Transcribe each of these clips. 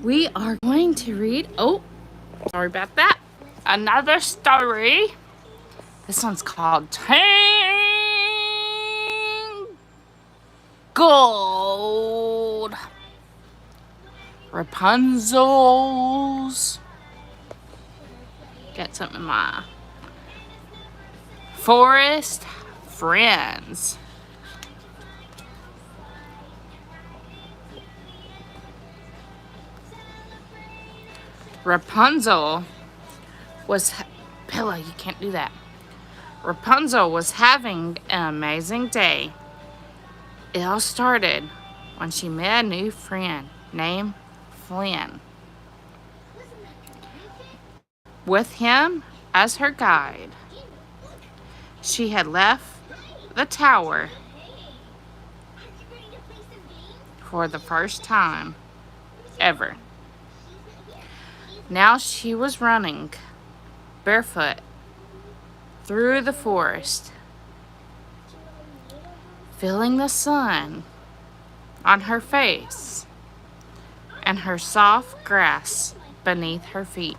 We are going to read, oh, sorry about that, another story. This one's called Tangled. Rapunzel's. Got something in my forest friends. Rapunzel was, Bella, you can't do that. Rapunzel was having an amazing day. It all started when she met a new friend named Flynn. With him as her guide, she had left the tower for the first time ever. Now she was running barefoot through the forest, feeling the sun on her face and her soft grass beneath her feet.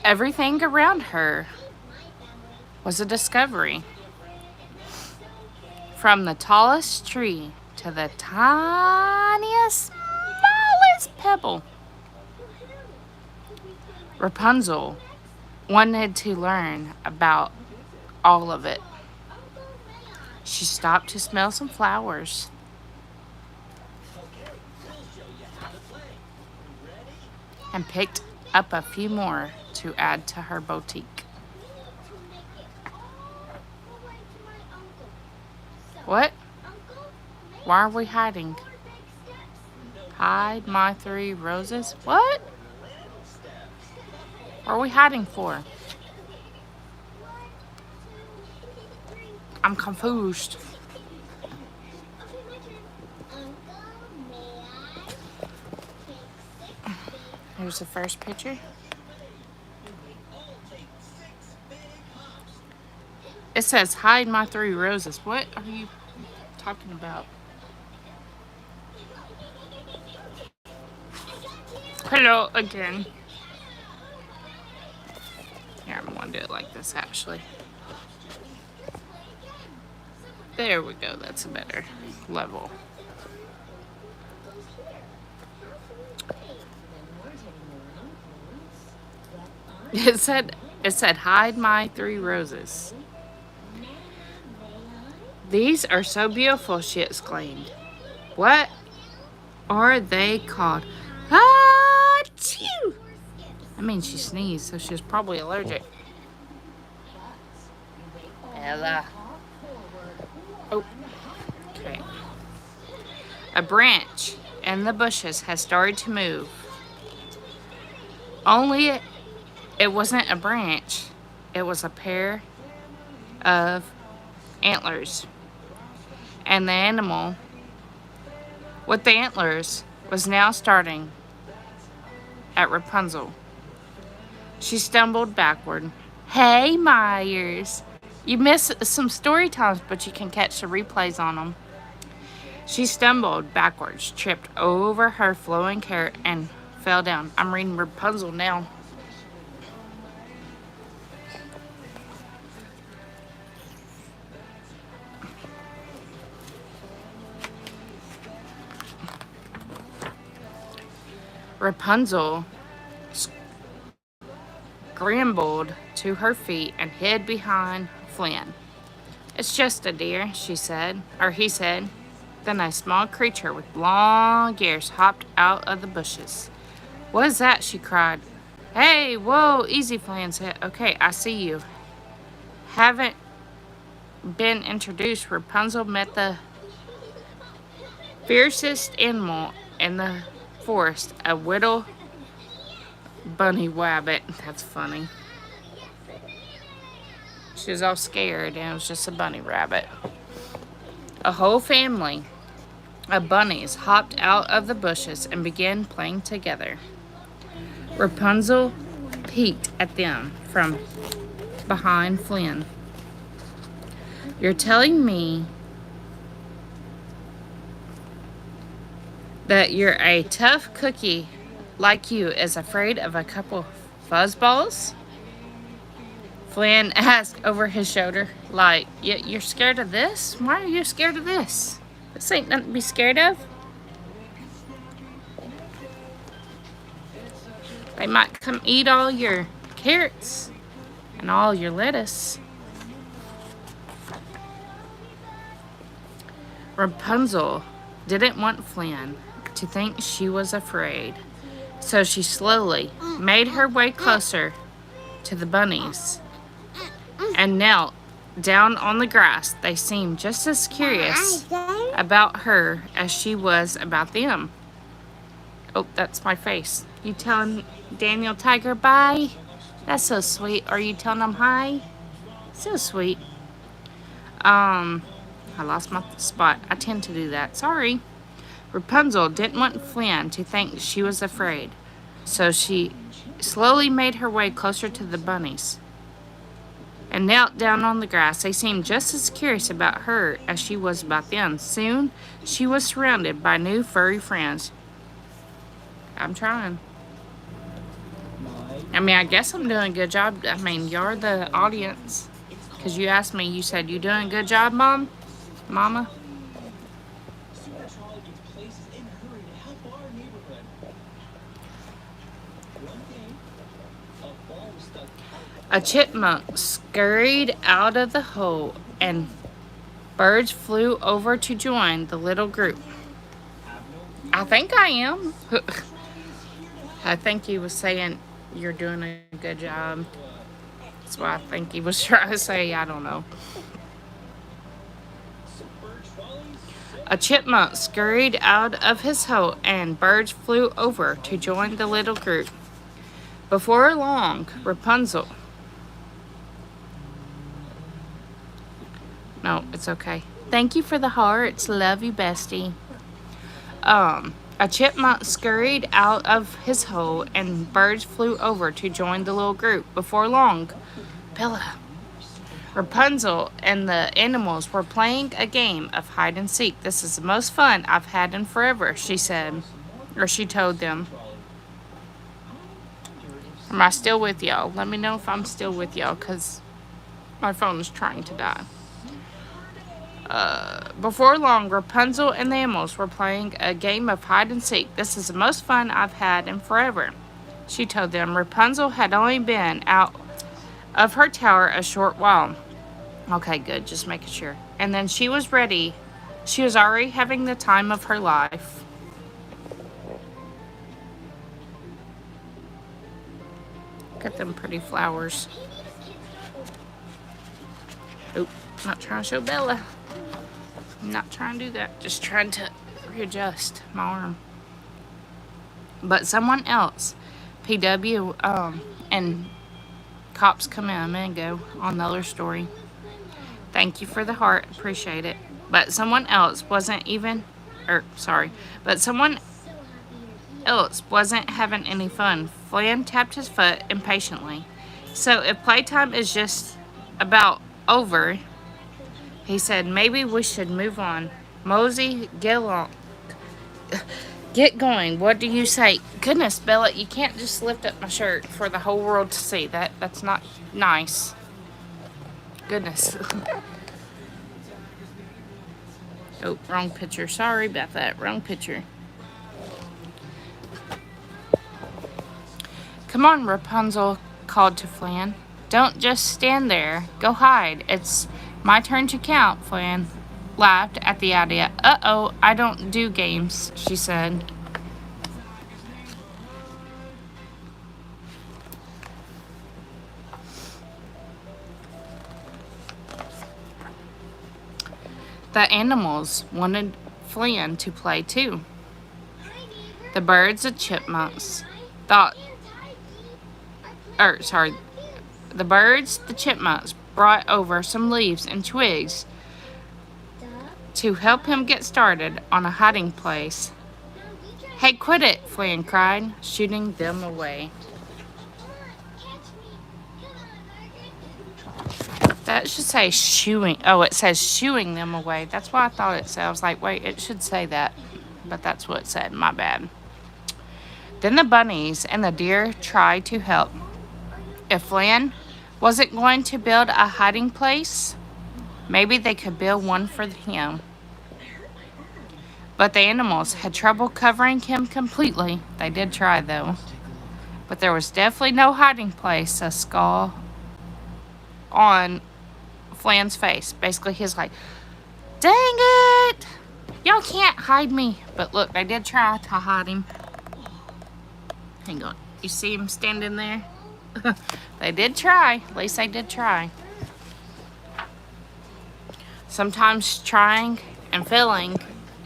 Everything around her was a discovery. From the tallest tree to the tiniest, smallest pebble. Rapunzel wanted to learn about all of it. She stopped to smell some flowers. And picked up a few more to add to her boutique. What? Why are we hiding? Hide my 3 roses? What? What are we hiding for? I'm confused. Here's the first picture. It says, hide my 3 roses. What are you talking about? Hello again. Here, I'm going to do it like this, actually. There we go. That's a better level. It said, hide my 3 roses. These are so beautiful, she exclaimed. What are they called? Achoo! I mean, she sneezed, so she was probably allergic. Bella. Oh, okay. A branch in the bushes has started to move. Only it wasn't a branch. It was a pair of antlers. And the animal with the antlers was now starting at Rapunzel. She stumbled backward. Hey, Myers. You missed some story times, but you can catch the replays on them. She stumbled backwards, tripped over her flowing hair, and fell down. I'm reading Rapunzel now. Rapunzel scrambled to her feet and hid behind Flynn. It's just a deer, she said, or he said. Then a small creature with long ears hopped out of the bushes. What is that? She cried. Hey, whoa, easy, Flynn said. Okay, I see you. Haven't been introduced. Rapunzel met the fiercest animal in the forest, a little bunny rabbit. That's funny. She was all scared, and it was just a bunny rabbit. A whole family of bunnies hopped out of the bushes and began playing together. Rapunzel peeked at them from behind Flynn. You're telling me that you're a tough cookie like you is afraid of a couple fuzzballs? Flynn asked over his shoulder, like, you're scared of this? Why are you scared of this? This ain't nothing to be scared of. They might come eat all your carrots and all your lettuce. Rapunzel didn't want Flynn to think she was afraid, so she slowly made her way closer to the bunnies and knelt down on the grass. They seemed just as curious about her as she was about them. Oh, that's my face. You telling Daniel Tiger bye? That's so sweet. Are you telling him hi? So sweet. I lost my spot. I tend to do that. Sorry. Rapunzel didn't want Flynn to think she was afraid, so she slowly made her way closer to the bunnies and knelt down on the grass. They seemed just as curious about her as she was about them. Soon, she was surrounded by new furry friends. I'm trying. I mean, I guess I'm doing a good job. I mean, you're the audience. Because you asked me, you said, you doing a good job, Mom? Mama? A chipmunk scurried out of the hole and birds flew over to join the little group. I think I am. I think he was saying you're doing a good job. That's what I think he was trying to say. I don't know. A chipmunk scurried out of his hole and birds flew over to join the little group. Before long, Rapunzel. No, it's okay. Thank you for the hearts. Love you, bestie. A chipmunk scurried out of his hole and birds flew over to join the little group. Before long, Bella, Rapunzel and the animals were playing a game of hide and seek. This is the most fun I've had in forever, she said, or she told them. Am I still with y'all? Let me know if I'm still with y'all, because my phone is trying to die. Before long, Rapunzel and the animals were playing a game of hide and seek. This is the most fun I've had in forever, she told them. Rapunzel had only been out of her tower a short while. Okay, good, just making sure. And then she was ready. She was already having the time of her life. Look at them pretty flowers. Oop, not trying to show Bella. I'm not trying to do that. Just trying to readjust my arm. But someone else, PW, and cops come in a minute ago on the other story. Thank you for the heart. Appreciate it. But someone else wasn't having any fun. Flynn tapped his foot impatiently. So if playtime is just about over, he said, maybe we should move on. Mosey, get going. What do you say? Goodness, Bella, you can't just lift up my shirt for the whole world to see. That's not nice. Goodness. Oh, wrong picture. Sorry about that. Wrong picture. Come on, Rapunzel called to Flynn. Don't just stand there. Go hide. It's my turn to count, Flynn laughed at the idea. Uh-oh, I don't do games, she said. The animals wanted Flynn to play too. The birds and chipmunks the chipmunks brought over some leaves and twigs to help him get started on a hiding place. Hey, quit it, Flynn cried, shooting them away. That should say shooing. Oh, it says shooing them away. That's what I thought it said. I was like, wait, it should say that. but that's what it said. My bad. Then the bunnies and the deer tried to help. If Flan wasn't going to build a hiding place, maybe they could build one for him. But the animals had trouble covering him completely. They did try, though. But there was definitely no hiding place. A skull on Flan's face. Basically, he's like, dang it! Y'all can't hide me. But look, they did try to hide him. Hang on. You see him standing there? They did try. At least they did try. Sometimes trying and failing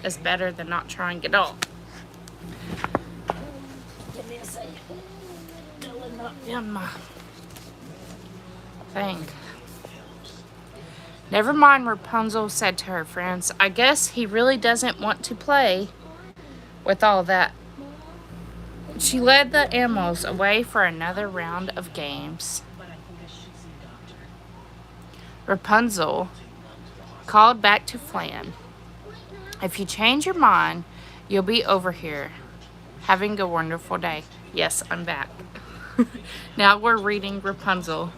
is better than not trying at all. Give me a second. Going up in my thing. Never mind, Rapunzel said to her friends. I guess he really doesn't want to play with all that. She led the animals away for another round of games. Rapunzel called back to Flan. If you change your mind, you'll be over here having a wonderful day. Yes, I'm back. Now we're reading Rapunzel.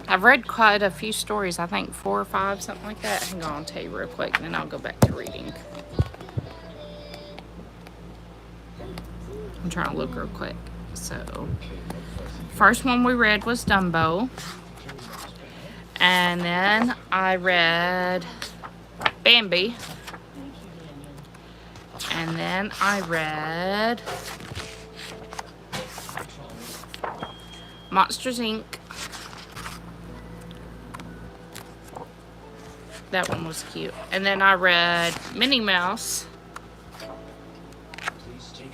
I've read quite a few stories, I think 4 or 5, something like that. Hang on, I'll tell you real quick, and then I'll go back to reading. I'm trying to look real quick. So, first one we read was Dumbo. And then I read Bambi. And then I read Monsters, Inc. That one was cute. And then I read Minnie Mouse.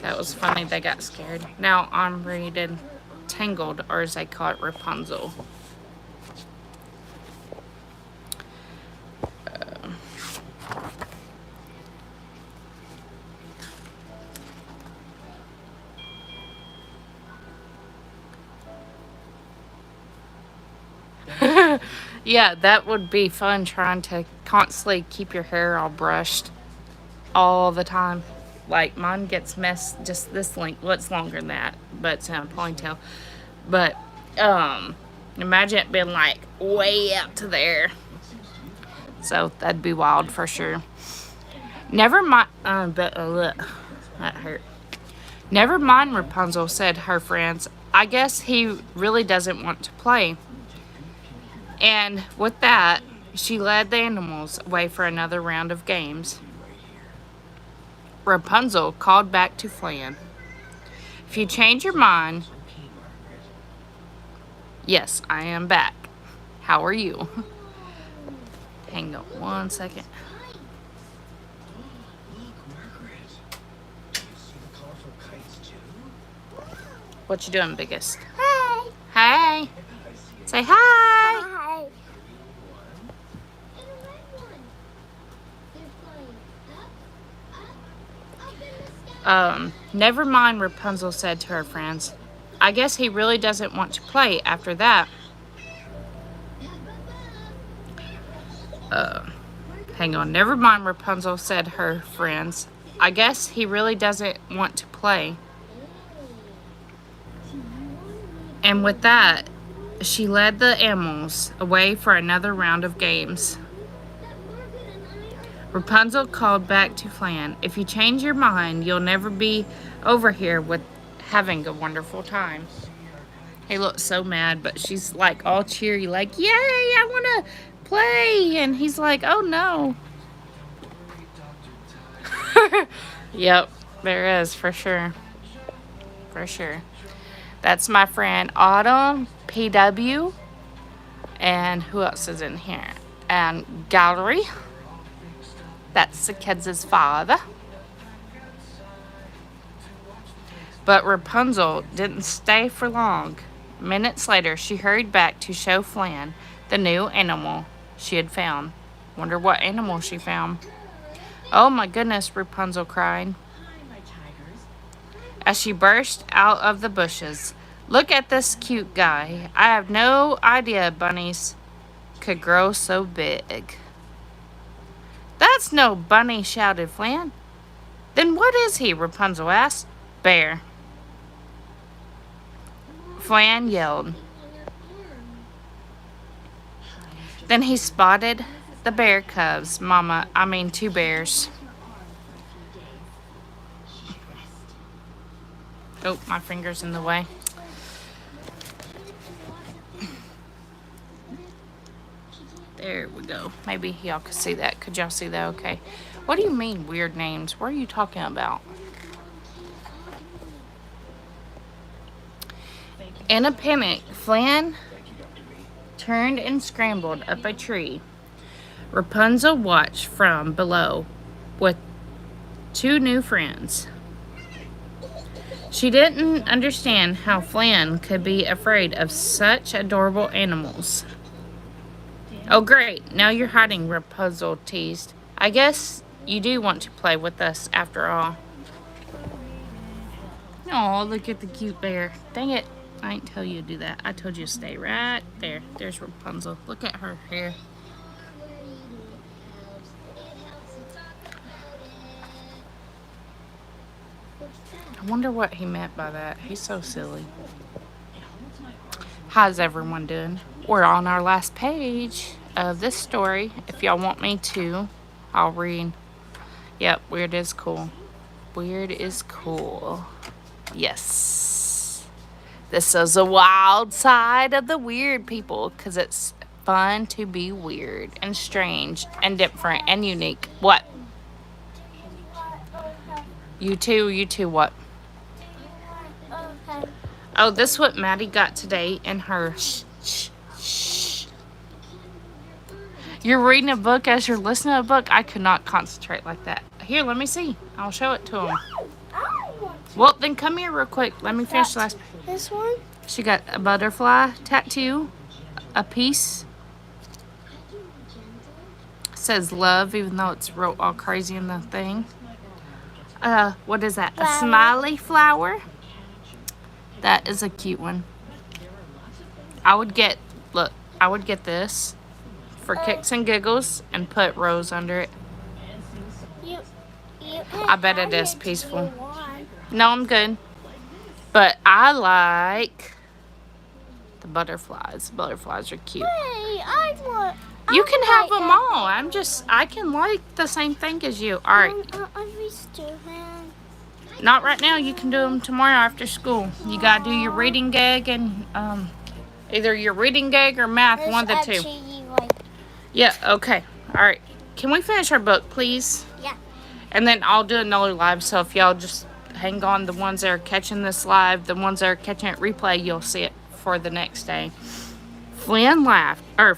That was funny. They got scared. Now I'm reading Tangled, or as they call it, Rapunzel. Yeah, that would be fun, trying to constantly keep your hair all brushed all the time. Like, mine gets messed just this length. Well, it's longer than that, but it's in a ponytail. But, imagine it being, like, way out to there. So, that'd be wild for sure. Never mind, that hurt. Never mind, Rapunzel, said her friends. I guess he really doesn't want to play. And with that, she led the animals away for another round of games. Rapunzel called back to Flan. If you change your mind... Yes, I am back. How are you? Hang on 1 second. What you doing, biggest? Hi. Hey. Say hi. Hi. Never mind, Rapunzel said to her friends. I guess he really doesn't want to play after that. Hang on. Never mind, Rapunzel said her friends. I guess he really doesn't want to play. And with that, she led the animals away for another round of games. Rapunzel called back to Flan. If you change your mind, you'll never be over here with having a wonderful time. He looks so mad, but she's like all cheery, like, yay, I want to play. And he's like, oh no. Yep, there is, for sure. For sure. That's my friend Autumn, PW, and who else is in here? And Gallery. That's the kids' father. But Rapunzel didn't stay for long. Minutes later, she hurried back to show Flan the new animal she had found. Wonder what animal she found. Oh my goodness, Rapunzel cried. As she burst out of the bushes, Look at this cute guy. I have no idea bunnies could grow so big. That's no bunny, shouted Flan. Then what is he? Rapunzel asked. Bear. Flan yelled. Then he spotted the bear cubs. Two bears. Oh, my finger's in the way. There we go. Maybe y'all could see that. Could y'all see that? Okay. What do you mean weird names? What are you talking about? In a panic, Flan turned and scrambled up a tree. Rapunzel watched from below with two new friends. She didn't understand how Flan could be afraid of such adorable animals. Oh, great. Now you're hiding, Rapunzel teased. I guess you do want to play with us after all. Oh, look at the cute bear. Dang it. I didn't tell you to do that. I told you to stay right there. There's Rapunzel. Look at her hair. I wonder what he meant by that. He's so silly. How's everyone doing? We're on our last page of this story. If y'all want me to, I'll read. Yep, weird is cool. Weird is cool. Yes. This is a wild side of the weird people because it's fun to be weird and strange and different and unique. What? You too, what? Oh, this is what Maddie got today in her. Shh. You're reading a book as you're listening to a book? I could not concentrate like that. Here, let me see. I'll show it to him. Well, then come here real quick. Let me finish the last. This one? She got a butterfly tattoo, a piece. Says love, even though it's wrote all crazy in the thing. What is that? Flower. A smiley flower? That is a cute one. I would get this for kicks and giggles and put rose under it. I bet it is peaceful. No, I'm good. But I like the butterflies. Butterflies are cute. You can have them all. I can like the same thing as you. All right. Not right now. You can do them tomorrow after school. You got to do your reading gag and either your reading gag or math, one of the two. Yeah, okay. All right. Can we finish our book, please? Yeah. And then I'll do another live, so if y'all just hang on, the ones that are catching this live, the ones that are catching it replay, you'll see it for the next day. Flynn laughed. I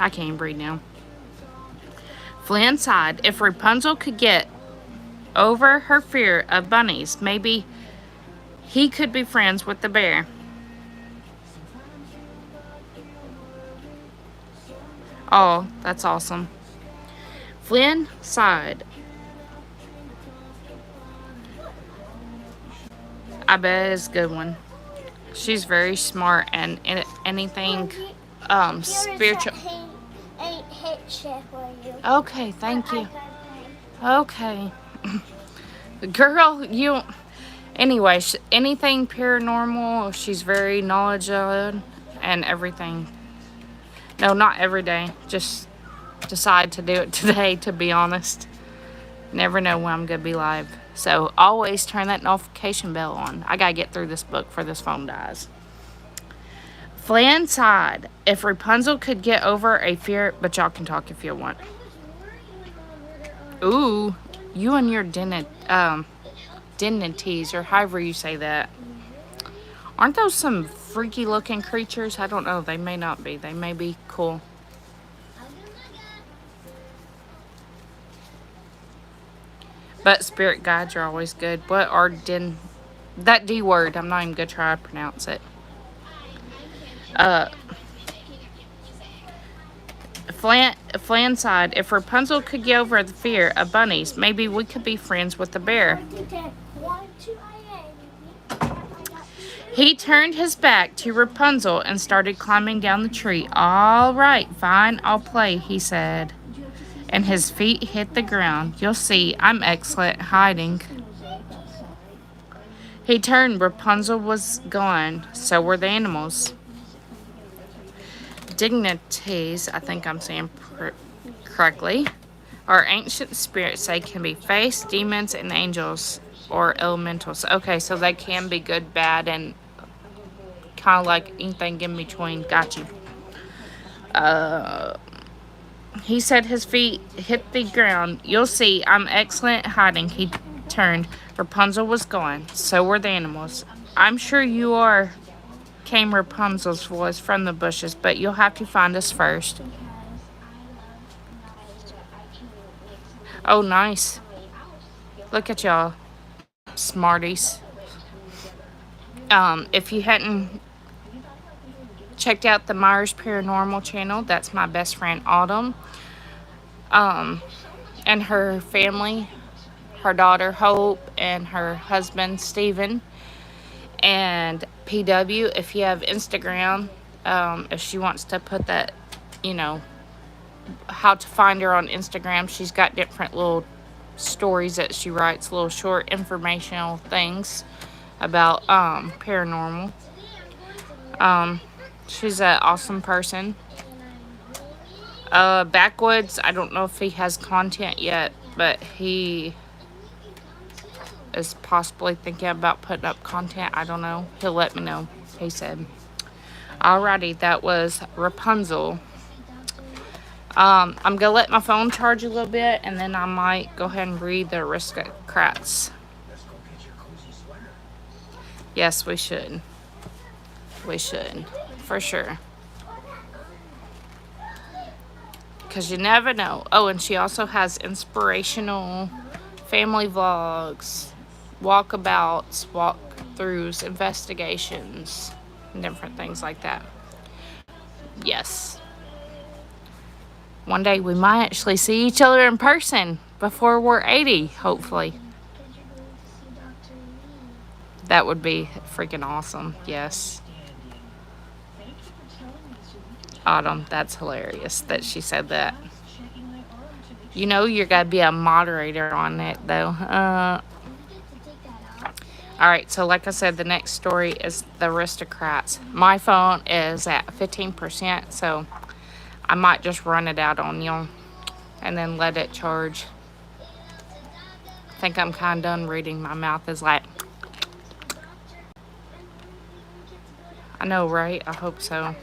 can't even read now. Flynn sighed. If Rapunzel could get over her fear of bunnies, maybe he could be friends with the bear. Oh, that's awesome. Flynn sighed. I bet it's a good one. She's very smart and anything spiritual. Okay, thank you. Okay. Girl, anyway, anything paranormal, she's very knowledgeable and everything. No, not every day. Just decide to do it today, to be honest. Never know when I'm going to be live. So always turn that notification bell on. I got to get through this book before this phone dies. Flan sighed. If Rapunzel could get over a fear, but y'all can talk if you want. Ooh, you and your denities, or however you say that. Aren't those some freaky looking creatures? I don't know. They may not be. They may be cool. But spirit guides are always good. What are that D word? I'm not even going to try to pronounce it. Flan sighed. If Rapunzel could get over the fear of bunnies, maybe we could be friends with the bear. He turned his back to Rapunzel and started climbing down the tree. All right, fine, I'll play, he said. And his feet hit the ground. You'll see, I'm excellent at hiding. He turned. Rapunzel was gone. So were the animals. Dignities, I think I'm saying correctly, are ancient spirits. They can be faith, demons, and angels or elementals. Okay, so they can be good, bad, and kind of like anything in between. Got you. He said his feet hit the ground. You'll see, I'm excellent at hiding. He turned. Rapunzel was gone. So were the animals. I'm sure you are, came Rapunzel's voice from the bushes, but you'll have to find us first. Oh, nice. Look at y'all, smarties. If you hadn't checked out the Myers Paranormal channel, that's my best friend Autumn. And her family, her daughter Hope, and her husband Steven, and PW. If you have Instagram, if she wants to put that, how to find her on Instagram, she's got different little stories that she writes, little short informational things about paranormal. She's an awesome person. Backwoods, I don't know if he has content yet, but he is possibly thinking about putting up content. I don't know. He'll let me know, he said. Alrighty, that was Rapunzel. I'm going to let my phone charge a little bit, and then I might go ahead and read the aristocrats. Yes, we should. We should, for sure. Because you never know. Oh, and she also has inspirational family vlogs, walkabouts, walkthroughs, investigations, and different things like that. Yes. One day we might actually see each other in person before we're 80, hopefully. That would be freaking awesome. Yes. Autumn, that's hilarious that she said that. You know you're going to be a moderator on it, though. Alright, so like I said, the next story is the aristocrats. My phone is at 15%, so I might just run it out on you and then let it charge. I think I'm kind of done reading. My mouth is like... I know, right? I hope so.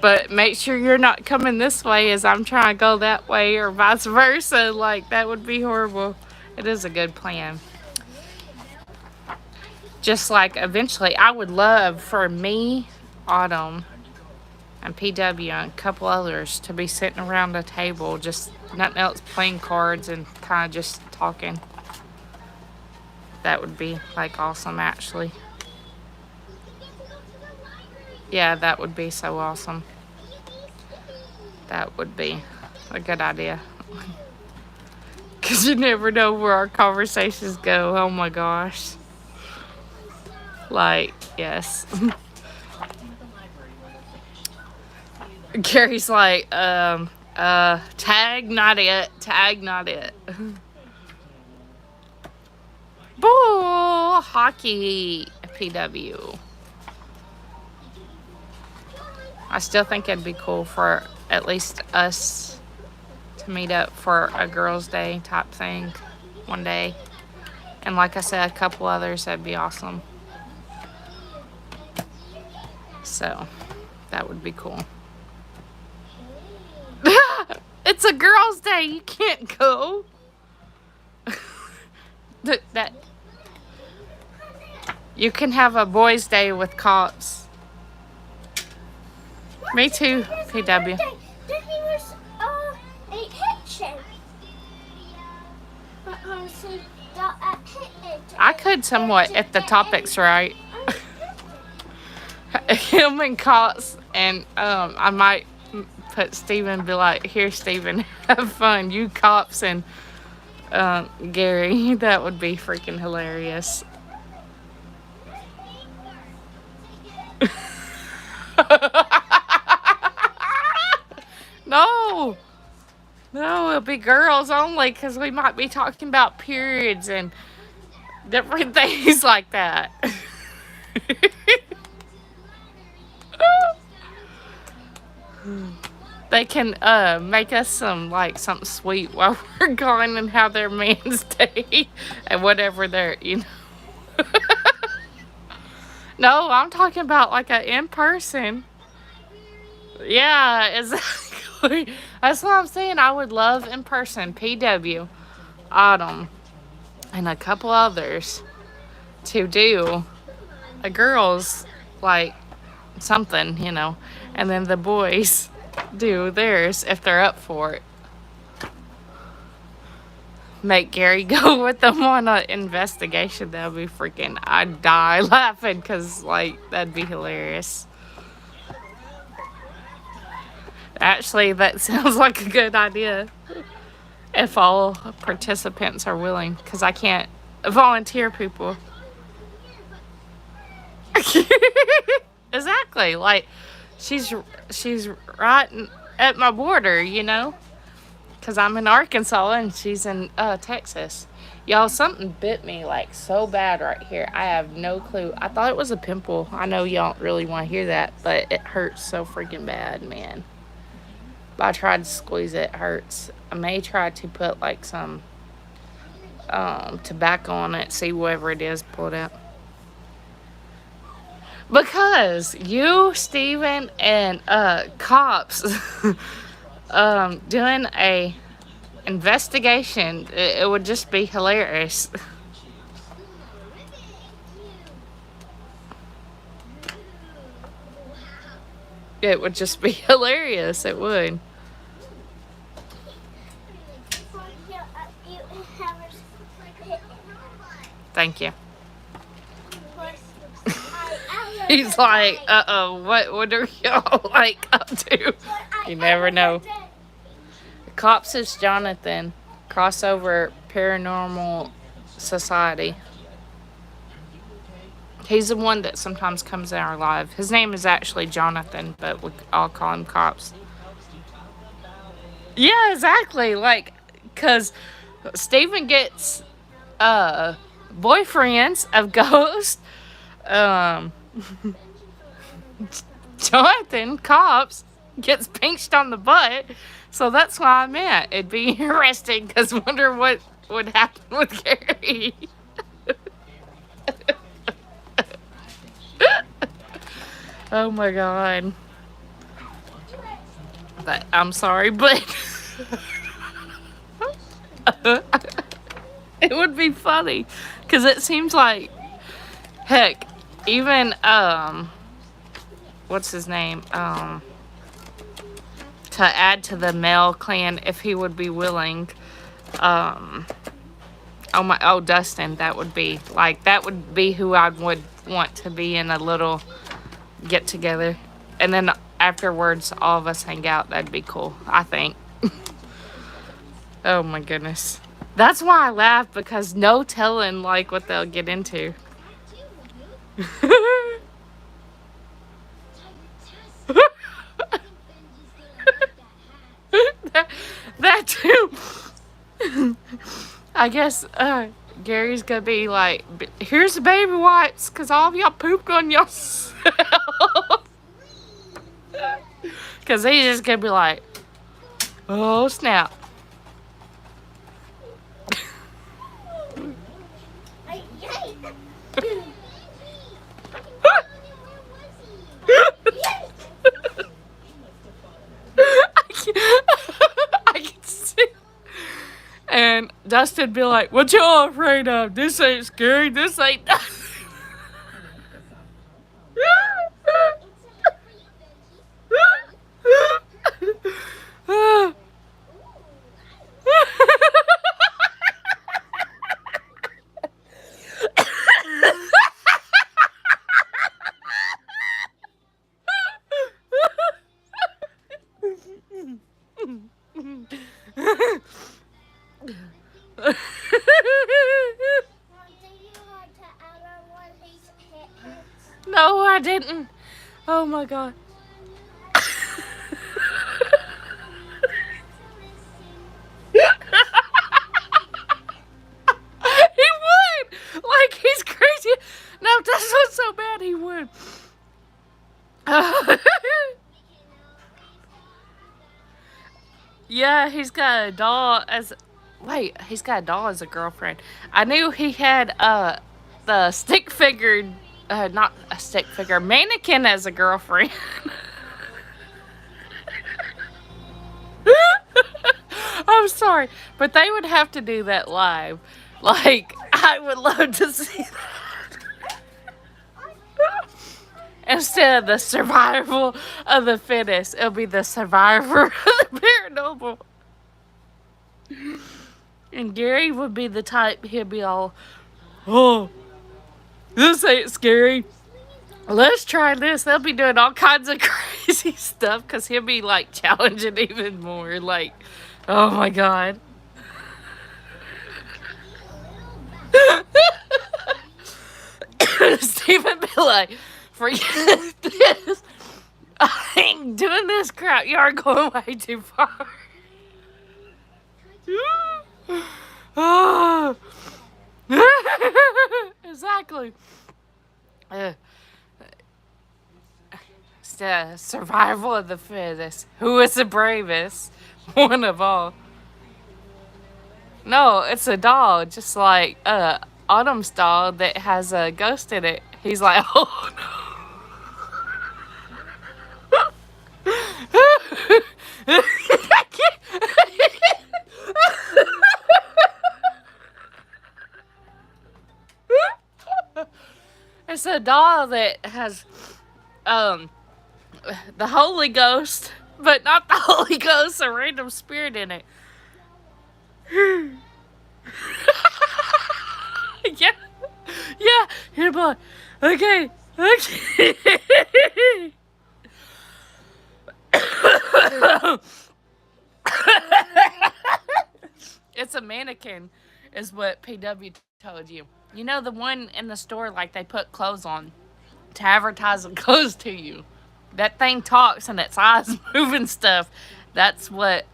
But make sure you're not coming this way as I'm trying to go that way, or vice versa. Like, that would be horrible. It is a good plan. Just like eventually, I would love for me, Autumn, and PW, and a couple others to be sitting around a table, just nothing else, playing cards and kind of just talking. That would be like awesome, actually. Yeah, that would be so awesome. That would be a good idea. Because you never know where our conversations go. Oh my gosh. Like, yes. Gary's like, tag, not it. Tag, not it. Bull hockey, PW. I still think it'd be cool for at least us to meet up for a girls' day type thing one day. And like I said, a couple others, that'd be awesome. So, that would be cool. It's a girls' day. You can't go. that you can have a boys' day with cops. Me too, PW. I could somewhat if the topic's right. Him and cops, and I might put Steven and be like, here, Steven, have fun. You cops and Gary, that would be freaking hilarious. No, no, it'll be girls only because we might be talking about periods and different things like that. They can make us some like something sweet while we're gone and have their man's day and whatever they're. No, I'm talking about like a in person. Yeah, exactly. That's what I'm saying. I would love in person. PW, Autumn, and a couple others to do a girls like something, and then the boys do theirs if they're up for it. Make Gary go with them on an investigation. That would be freaking. I'd die laughing because like that'd be hilarious. Actually, that sounds like a good idea if all participants are willing, because I can't volunteer people. Exactly. Like she's right at my border, because I'm in Arkansas and she's in Texas. Y'all, something bit me like so bad right here. I have no clue. I thought it was a pimple. I know y'all don't really want to hear that, but it hurts so freaking bad, man. I tried to squeeze it. It hurts. I may try to put like some tobacco on it, see whatever it is, pull it out. Because you, Steven, and cops doing a investigation, it would just be hilarious. It would just be hilarious. It would. Thank you. He's like, uh-oh, what are y'all like up to? You never know. The cops is Jonathan, crossover paranormal society. He's the one that sometimes comes in our live. His name is actually Jonathan, but we all call him Cops. Yeah, exactly. Like, because Steven gets boyfriends of Ghost. Um, Jonathan, Cops, gets pinched on the butt. So that's why I meant it'd be interesting because wonder what would happen with Gary. Oh my god. But I'm sorry, but it would be funny because it seems like heck, even what's his name? To add to the male clan if he would be willing. Dustin, that would be who I would want to be in a little get together. And then afterwards all of us hang out. That'd be cool, I think. Oh my goodness. That's why I laugh, because no telling like what they'll get into. that too. I guess Gary's gonna be like, here's the baby wipes, because all of y'all pooped on yourself. Because he's just gonna be like, oh snap. I can see. And Dustin be like, what y'all afraid of? This ain't scary. This ain't nothing. Oh, I didn't. Oh my God. He would. Like, he's crazy. No, that's not so bad. He would. Yeah, he's got a doll as. Wait, he's got a doll as a girlfriend. I knew he had the stick figure, not a stick figure, mannequin as a girlfriend. I'm sorry, but they would have to do that live. Like, I would love to see that. Instead of the survival of the fittest, it'll be the survivor of the paranormal. And Gary would be the type, he'd be all, oh, this ain't scary. Let's try this. They'll be doing all kinds of crazy stuff because he'll be like challenging even more. Like, oh my God. Stephen be like, forget this. I ain't doing this crap. You are going way too far. Oh. Exactly. It's the survival of the fittest. Who is the bravest? One of all. No, it's a doll, just like Autumn's doll that has a ghost in it. He's like, oh no. It's a doll that has the Holy Ghost, but not the Holy Ghost, a random spirit in it. Yeah, yeah. Here, boy. Okay, okay. It's a mannequin, is what PW told you. You know the one in the store, like they put clothes on to advertise the clothes to you. That thing talks and its eyes move and stuff. That's what.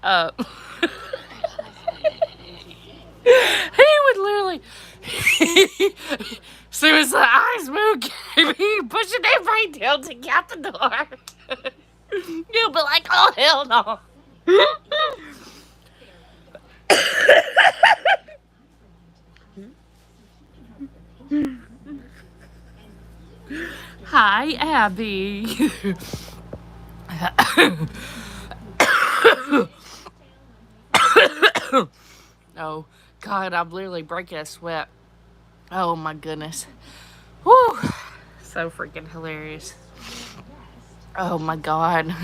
He would literally. As soon as the eyes move, he pushing everybody down to get out the door. You'll be like, oh hell no. Hi, Abby. Oh, God, I'm literally breaking a sweat. Oh, my goodness. Whew. So freaking hilarious. Oh, my God.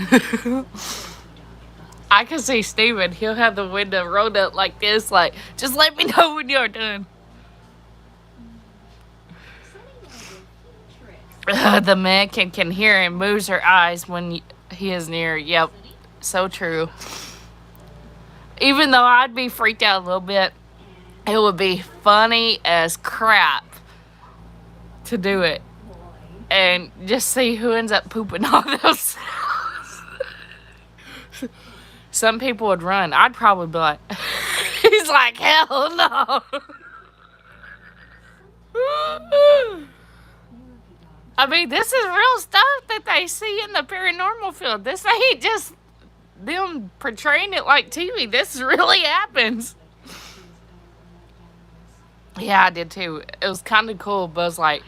I can see Steven. He'll have the window rolled up like this, like, just let me know when you're done. The mannequin can hear and moves her eyes when he is near. Yep, so true. Even though I'd be freaked out a little bit, it would be funny as crap to do it. And just see who ends up pooping on themselves. Some people would run. I'd probably be like, he's like, hell no. I mean, this is real stuff that they see in the paranormal field. This ain't just them portraying it like TV. This really happens. Yeah, I did too. It was kind of cool, but it was like,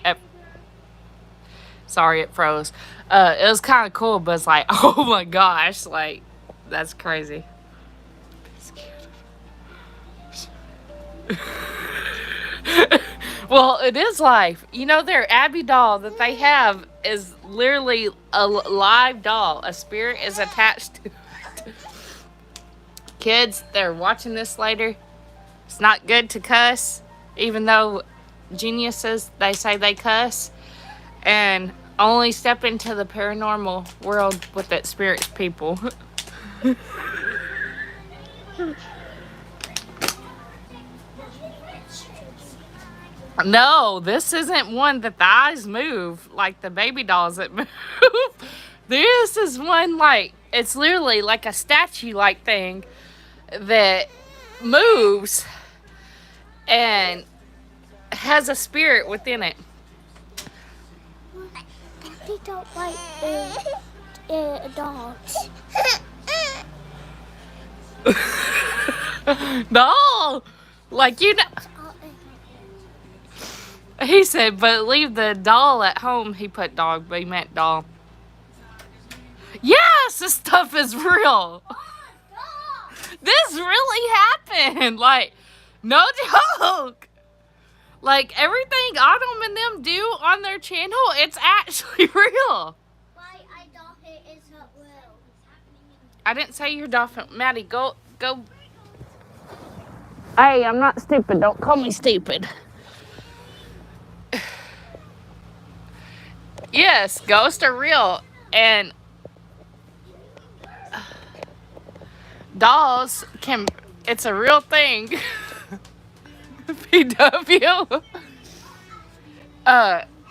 sorry, it froze. It was kind of cool, but it's like, oh my gosh, like, that's crazy. Well, it is life. You know, their Abby doll that they have is literally a live doll. A spirit is attached to it. Kids, they're watching this later. It's not good to cuss, even though geniuses, they say they cuss. And only step into the paranormal world with that spirit's people. No, this isn't one that the eyes move like the baby dolls that move. This is one like, it's literally like a statue like thing that moves and has a spirit within it. They don't like dogs. No, like he said, but leave the doll at home. He put dog, but he meant doll. Yes, this stuff is real. This really happened. Like, no joke. Like, everything Autumn and them do on their channel, it's actually real. Why I don't think it's not real. I didn't say your dolphin. Maddie, go. Hey, I'm not stupid. Don't call me stupid. Yes, ghosts are real. And dolls can, it's a real thing. PW.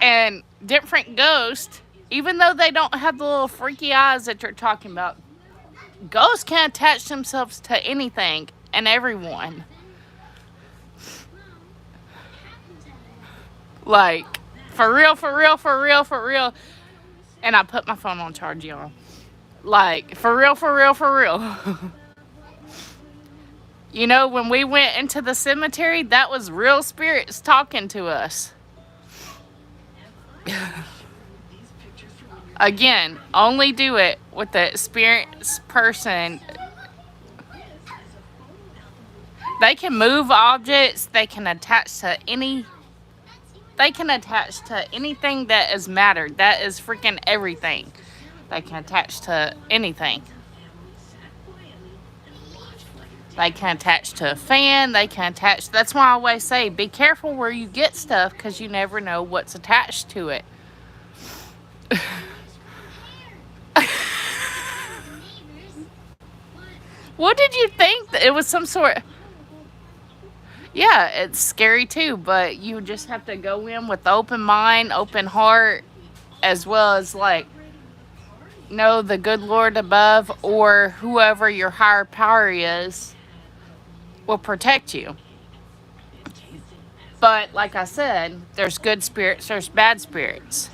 And different ghosts, even though they don't have the little freaky eyes that you're talking about, ghosts can attach themselves to anything and everyone. Like, for real, for real, for real, for real. And I put my phone on charge, y'all. Like, for real, for real, for real. You know, when we went into the cemetery, that was real spirits talking to us. Again, only do it with the experienced person. They can move objects. They can attach to anything that is matter. That is freaking everything. They can attach to anything. They can attach to a fan. They can attach. That's why I always say, be careful where you get stuff, because you never know what's attached to it. What did you think? It was some sort. Yeah, it's scary too, but you just have to go in with open mind, open heart, as well as like know the good Lord above or whoever your higher power is will protect you. But like I said, there's good spirits, there's bad spirits.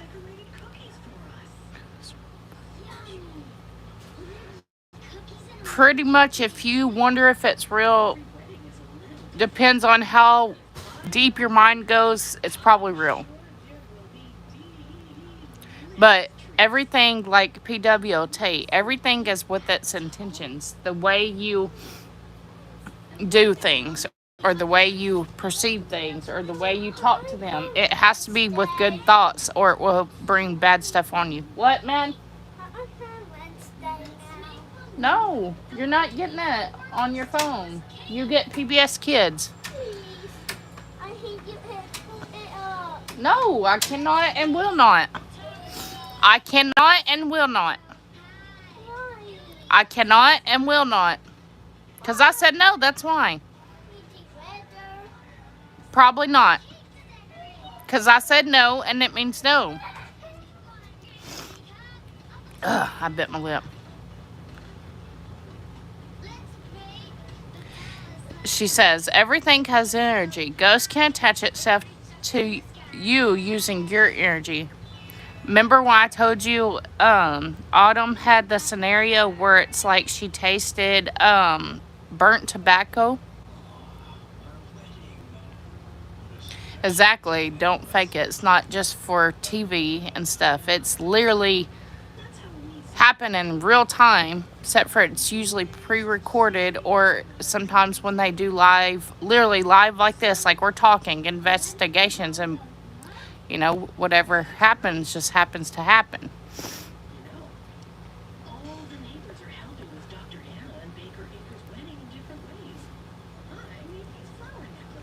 Pretty much, if you wonder if it's real, depends on how deep your mind goes, it's probably real. But everything, like PWT, everything is with its intentions. The way you do things, or the way you perceive things, or the way you talk to them, it has to be with good thoughts, or it will bring bad stuff on you. What, man? No, you're not getting it on your phone. You get PBS Kids. No, I cannot and will not. I cannot and will not. I cannot and will not. Because I said no, that's why. Probably not. Because I said no, and it means no. Ugh, I bit my lip. She says, everything has energy. Ghosts can attach itself to you using your energy. Remember when I told you Autumn had the scenario where it's like she tasted burnt tobacco? Exactly. Don't fake it. It's not just for TV and stuff. It's literally happen in real time, except for it's usually pre-recorded, or sometimes when they do live, literally live like this, like we're talking, investigations, and you know, whatever happens just happens to happen.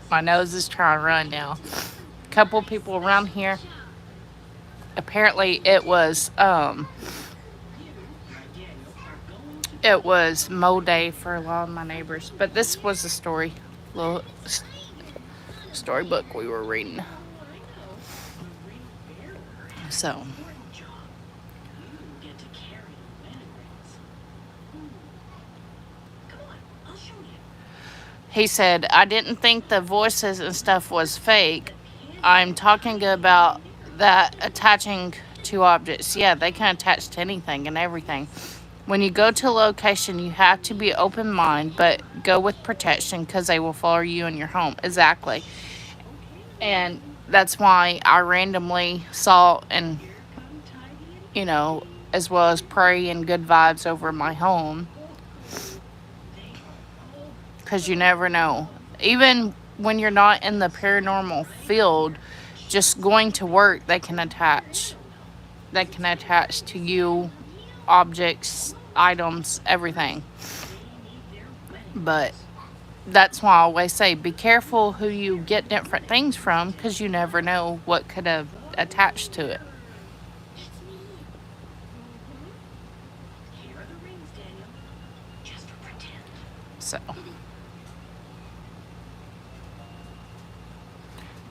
My nose is trying to run now. A couple people around here, apparently it was mow day for a lot of my neighbors. But this was a story, little storybook we were reading. So he said, I didn't think the voices and stuff was fake. I'm talking about that attaching to objects. Yeah, they can attach to anything and everything. When you go to a location, you have to be open minded, but go with protection because they will follow you in your home. Exactly. And that's why I randomly saw and, you know, as well as pray and good vibes over my home because you never know. Even when you're not in the paranormal field, just going to work, they can attach. They can attach to you, objects, items, everything. But that's why I always say be careful who you get different things from because you never know what could have attached to it. So,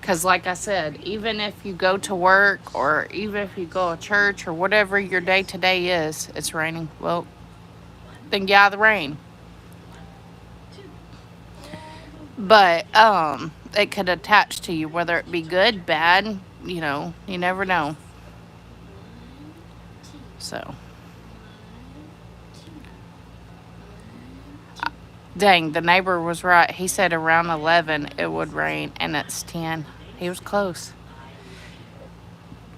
because like I said, even if you go to work or even if you go to church or whatever your day to day is, it's raining. Well, then get out of the rain. But it could attach to you, whether it be good, bad. You never know. So, dang, the neighbor was right. He said around 11 it would rain, and it's 10. He was close.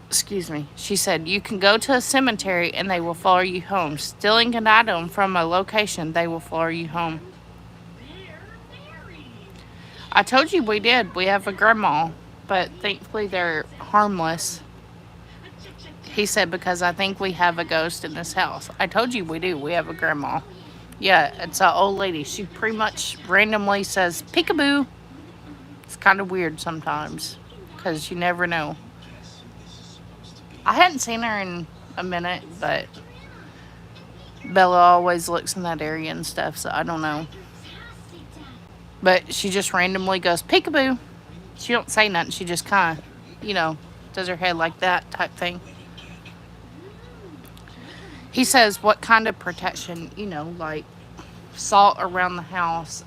Excuse me. She said, you can go to a cemetery and they will follow you home. Stealing an item from a location, they will follow you home. I told you we did. We have a grandma, but thankfully they're harmless. He said, because I think we have a ghost in this house. I told you we do. We have a grandma. Yeah, it's an old lady. She pretty much randomly says, peekaboo. It's kind of weird sometimes because you never know. I hadn't seen her in a minute, but Bella always looks in that area and stuff, so I don't know. But she just randomly goes, peekaboo. She don't say nothing. She just kind of, does her head like that type thing. He says, what kind of protection, like salt around the house,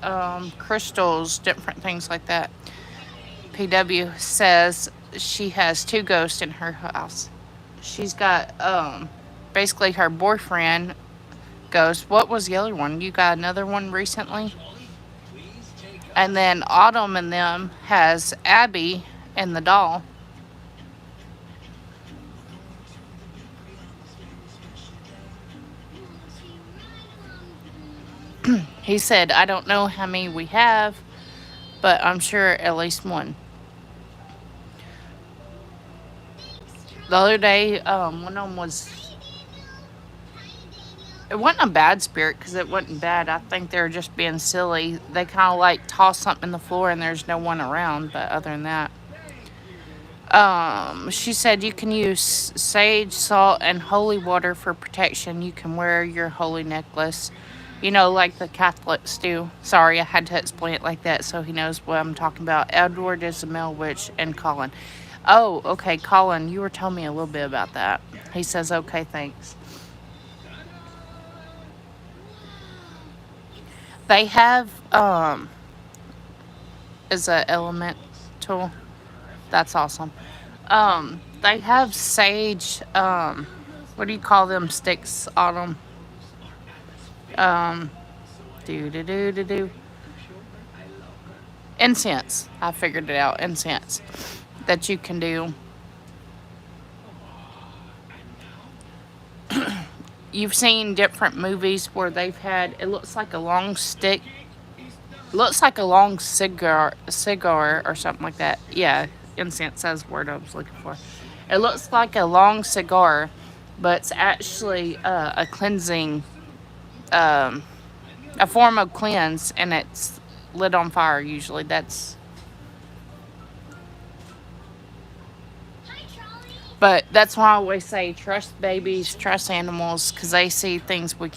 crystals, different things like that. PW says she has 2 ghosts in her house. She's got basically her boyfriend ghost. What was the other one? You got another one recently? And then Autumn and them has Abby and the doll. He said, I don't know how many we have, but I'm sure at least one. The other day, one of them it wasn't a bad spirit because it wasn't bad. I think they were just being silly. They kind of like toss something in the floor and there's no one around, but other than that. She said you can use sage, salt, and holy water for protection. You can wear your holy necklace, like the Catholics do. Sorry, I had to explain it like that so he knows what I'm talking about. Edward is a male witch, and Colin. Oh, okay, Colin, you were telling me a little bit about that. He says, okay, thanks. They have, is a elemental. That's awesome. They have sage, what do you call them sticks, Autumn? Um, do. Incense. I figured it out. Incense that you can do. You've seen different movies where they've had, it looks like a long stick. Looks like a long cigar or something like that. Yeah, incense, that's the word I was looking for. It looks like a long cigar, but it's actually a cleansing, a form of cleanse, and it's lit on fire usually. But that's why I always say trust babies, trust animals, because they see things we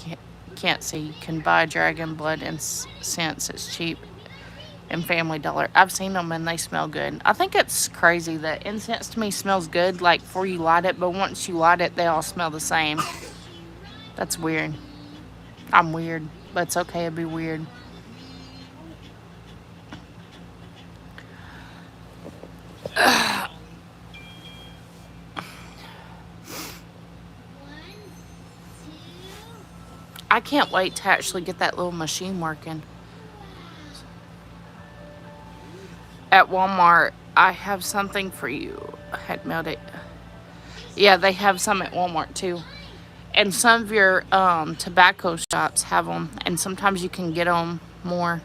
can't see. You can buy dragon blood incense. It's cheap. in Family Dollar. I've seen them and they smell good. I think it's crazy that incense to me smells good like before you light it, but once you light it, they all smell the same. That's weird. I'm weird, but it's okay to be weird. I can't wait to actually get that little machine working. At Walmart, I have something for you. I had mailed it. Yeah, they have some at Walmart too. And some of your tobacco shops have them. And sometimes you can get them more.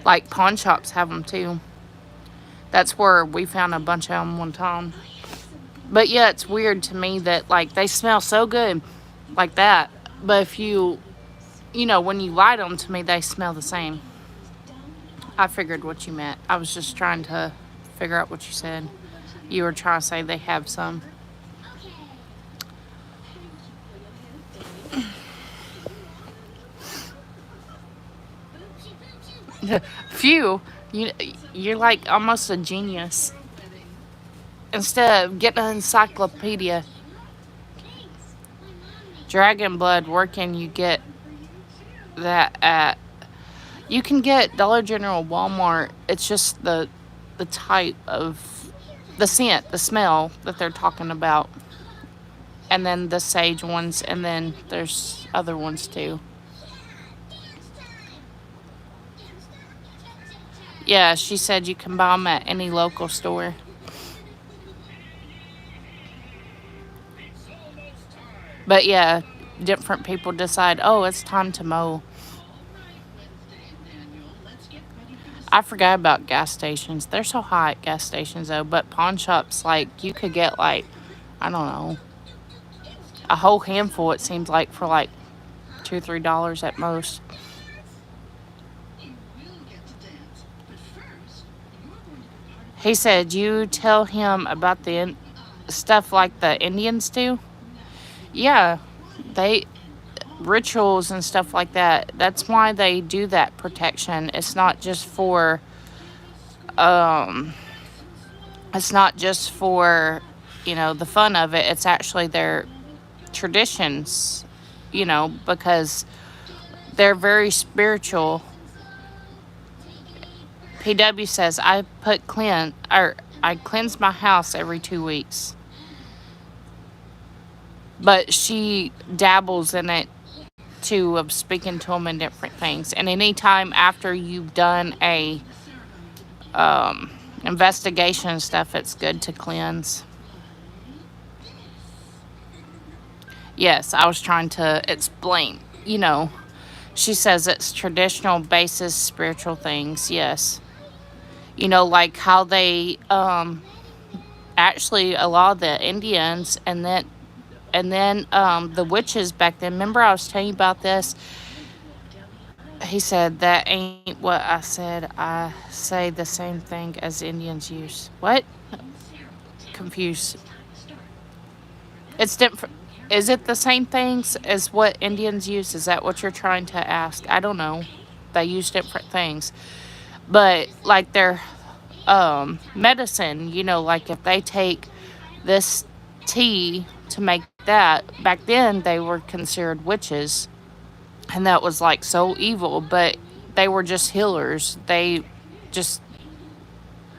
Like pawn shops have them too. That's where we found a bunch of them one time. But yeah, it's weird to me that like they smell so good like that. But if when you light them, to me, they smell the same. I figured what you meant. I was just trying to figure out what you said. You were trying to say they have some. Phew, you're like almost a genius. Instead of getting an encyclopedia, Dragon Blood, where can you get that at? You can get Dollar General, Walmart. It's just the type of the scent, the smell that they're talking about. And then the sage ones, and then there's other ones too. Yeah, she said you can buy them at any local store. But yeah, different people decide, oh, it's time to mow. I forgot about gas stations. They're so high at gas stations though, but pawn shops, like, you could get like, I don't know, a whole handful, it seems like, for like $2, $3 at most. He said, you tell him about the stuff like the Indians do. Yeah, they rituals and stuff like that. That's why they do that protection. Um it's not just for, the fun of it. It's actually their traditions, because they're very spiritual. PW says I cleanse my house every 2 weeks. But she dabbles in it too, of speaking to them and different things. And anytime after you've done a investigation and stuff, it's good to cleanse. Yes, I was trying to explain. She says it's traditional basis spiritual things. Yes. Like how they actually, a lot of the Indians, and then the witches back then. Remember I was telling you about this? He said that ain't what I said. I say the same thing as Indians use. What? Confused. It's different. Is it the same things as what Indians use? Is that what you're trying to ask? I don't know. They use different things. But like their medicine, like if they take this tea to make that, back then they were considered witches. And that was like so evil, but they were just healers. They just,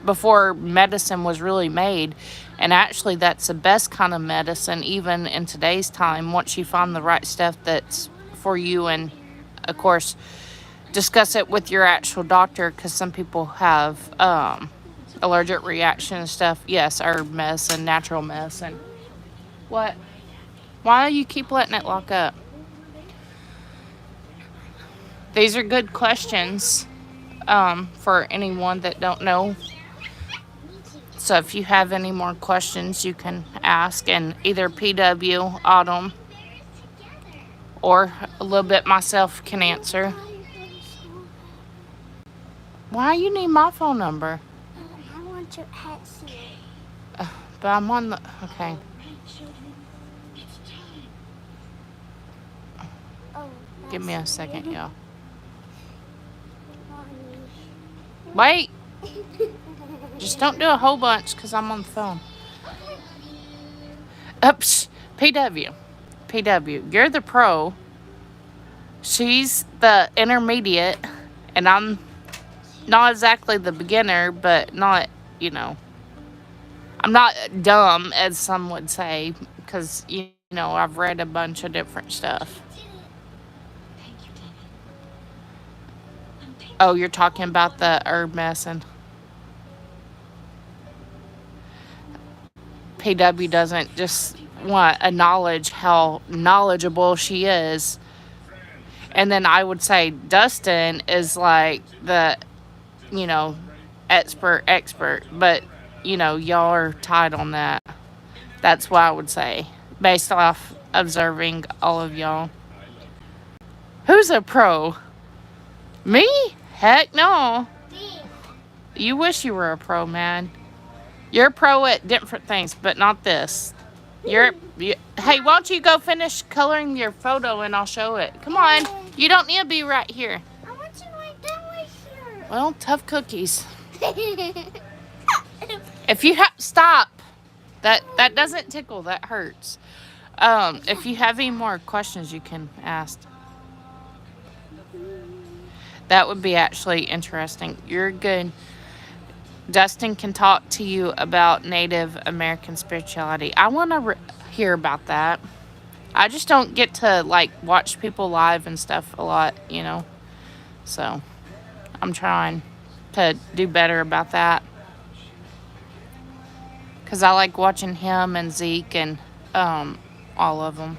before medicine was really made. And actually, that's the best kind of medicine, even in today's time, once you find the right stuff that's for you. And of course, discuss it with your actual doctor, because some people have allergic reaction and stuff. Yes, herb medicine, natural medicine. What? Why do you keep letting it lock up? These are good questions for anyone that don't know. So if you have any more questions, you can ask, and either PW, Autumn, or a little bit myself can answer. Why you need my phone number? I want your hat But I'm on the... Okay. Oh, Give me a second, y'all. Wait. Just don't do a whole bunch because I'm on the phone. Oops. PW. PW. You're the pro. She's the intermediate. And I'm not exactly the beginner, but not, you know, I'm not dumb, as some would say, because, you know, I've read a bunch of different stuff. Oh, you're talking about the herb medicine. PW doesn't just want to acknowledge how knowledgeable she is. And then I would say Dustin is like the, you know, expert. But, you know, y'all are tied on that. That's what I would say, based off observing all of y'all. Who's a pro? Me? Heck no. You wish you were a pro, man. You're a pro at different things, but not this. Hey, why don't you go finish coloring your photo and I'll show it. Come on. You don't need to be right here. I want you right down here. Well, tough cookies. If you stop. That doesn't tickle. That hurts. If you have any more questions, you can ask. That would be actually interesting. You're good. Dustin can talk to you about Native American spirituality. I want to hear about that. I just don't get to like watch people live and stuff a lot, you know. So I'm trying to do better about that. Because I like watching him and Zeke and all of them.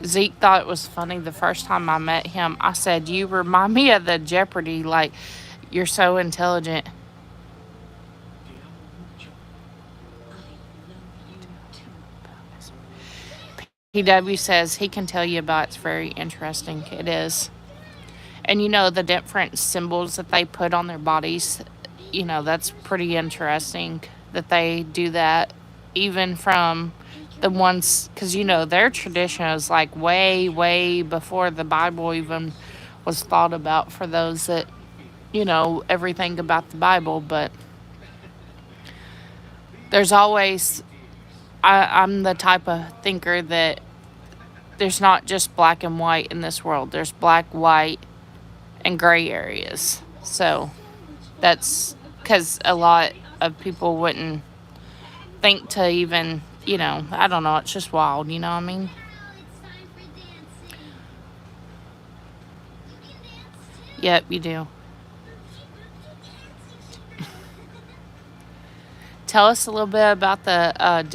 Zeke thought it was funny the first time I met him. I said, "You remind me of the Jeopardy, like, you're so intelligent." PW says he can tell you about it's very interesting. It is. And you know, the different symbols that they put on their bodies, you know, that's pretty interesting that they do that, even from the ones, because you know their tradition is like way before the Bible even was thought about, for those that, you know, everything about the Bible. But there's always, I'm the type of thinker that there's not just black and white in this world. There's black, white, and gray areas. So that's because a lot of people wouldn't think to even, you know, I don't know, it's just wild, you know what I mean? Yep, you do. Tell us a little bit about the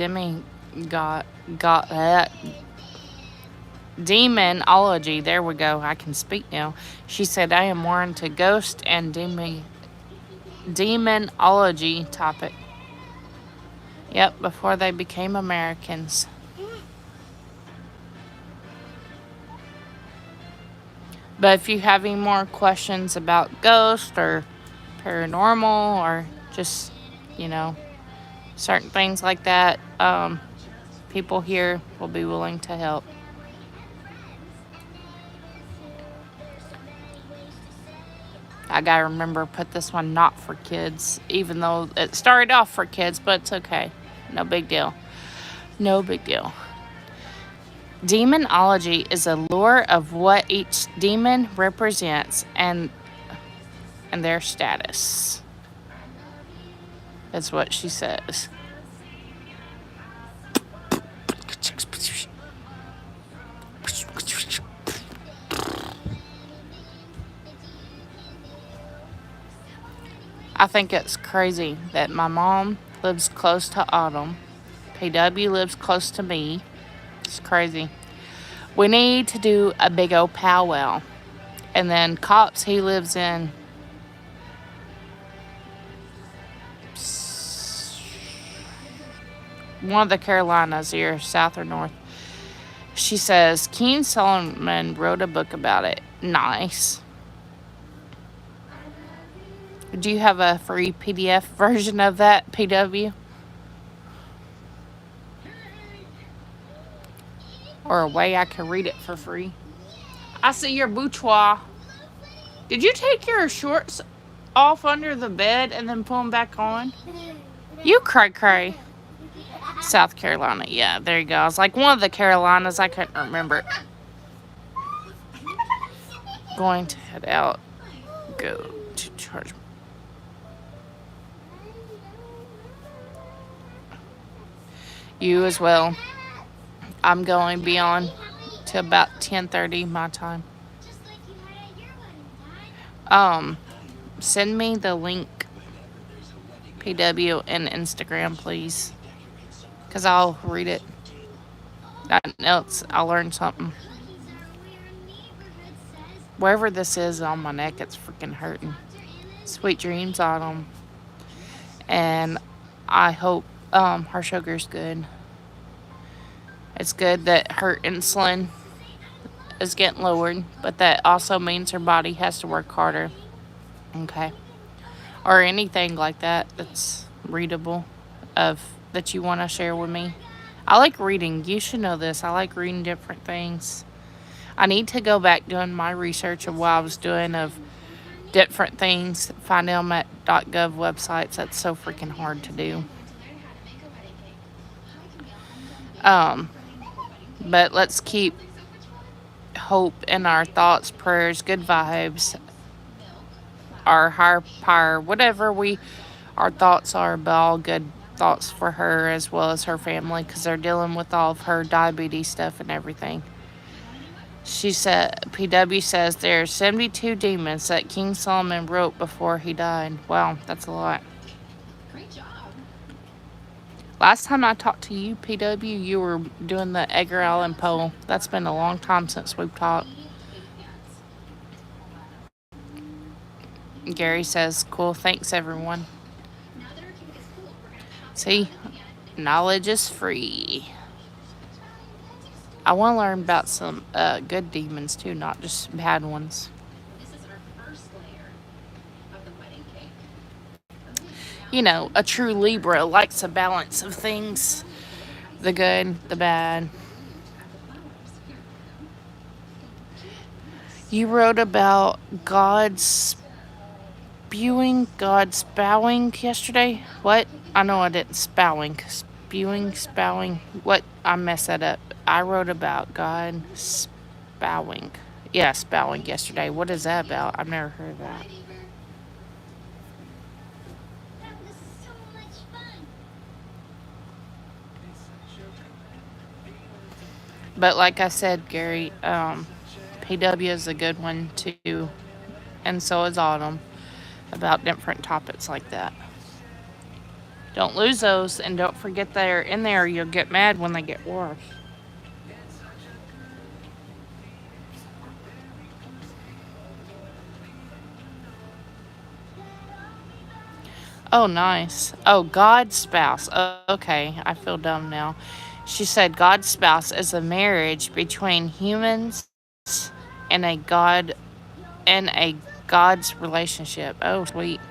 demonology. There we go. I can speak now. She said, I am more into ghost and demonology topic. Yep, before they became Americans. But if you have any more questions about ghost or paranormal or just, you know, certain things like that, people here will be willing to help. I gotta remember, put this one not for kids, even though it started off for kids, but it's okay. No big deal. No big deal. Demonology is a lore of what each demon represents and their status. That's what she says. I think it's crazy that my mom lives close to Autumn. PW lives close to me. It's crazy. We need to do a big old powwow. And then Cops, he lives in one of the Carolinas, either south or north. She says, King Solomon wrote a book about it. Nice. Do you have a free PDF version of that, PW? Or a way I can read it for free? I see your boudoir. Did you take your shorts off under the bed and then pull them back on? You cray cray. South Carolina. Yeah, there you go. I was like one of the Carolinas. I couldn't remember. Going to head out. Go to charge. You as well. I'm going to be on to about 10:30 my time. Um, Send me the link, PW, and Instagram, please, because I'll read it. That else, I'll learn something. Wherever this is on my neck, it's freaking hurting. Sweet dreams, Autumn. And I hope her sugar's good. It's good that her insulin is getting lowered, but that also means her body has to work harder. Okay. Or anything like that that's readable of that you want to share with me. I like reading. You should know this. I like reading different things. I need to go back doing my research of what I was doing of different things. Find them at .gov websites. That's so freaking hard to do. But let's keep hope in our thoughts, prayers, good vibes, our higher power, whatever our thoughts are, but all good thoughts for her as well as her family, because they're dealing with all of her diabetes stuff and everything. She said, PW says there are 72 demons that King Solomon wrote before he died. Wow, that's a lot. Last time I talked to you, PW, you were doing the Edgar Allan Poe. That's been a long time since we've talked. Gary says, cool, thanks everyone. See, knowledge is free. I want to learn about some good demons too, not just bad ones. You know, a true Libra likes a balance of things. The good, the bad. You wrote about God's spowing yesterday. What? I know I didn't spowing. What? I messed that up. I wrote about God spowing. Yeah, spowing yesterday. What is that about? I've never heard of that. But like I said, Gary, PW is a good one too, and so is Autumn, about different topics like that. Don't lose those, and don't forget they're in there. You'll get mad when they get worse. Oh, nice. Oh, God's spouse. Okay, I feel dumb now. She said God's spouse is a marriage between humans and a God's relationship. Oh, sweet.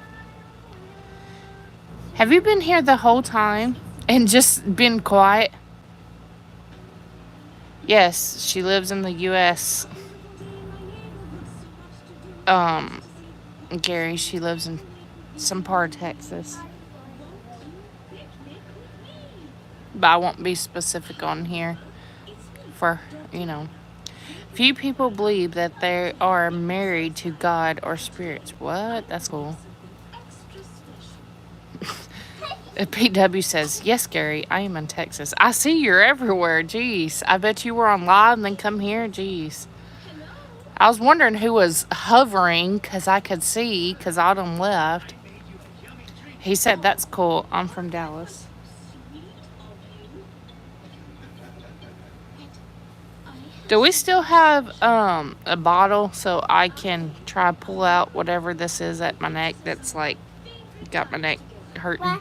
Have you been here the whole time and just been quiet? Yes, she lives in the U.S. Um, Gary, she lives in some part of Texas. But I won't be specific on here for, you know. Few people believe that they are married to God or spirits. What? That's cool. PW says, yes, Gary, I am in Texas. I see you're everywhere. Jeez. I bet you were on live and then come here. Jeez. I was wondering who was hovering because I could see because Autumn left. He said, that's cool. I'm from Dallas. Do we still have a bottle so I can try to pull out whatever this is at my neck that's like got my neck hurting?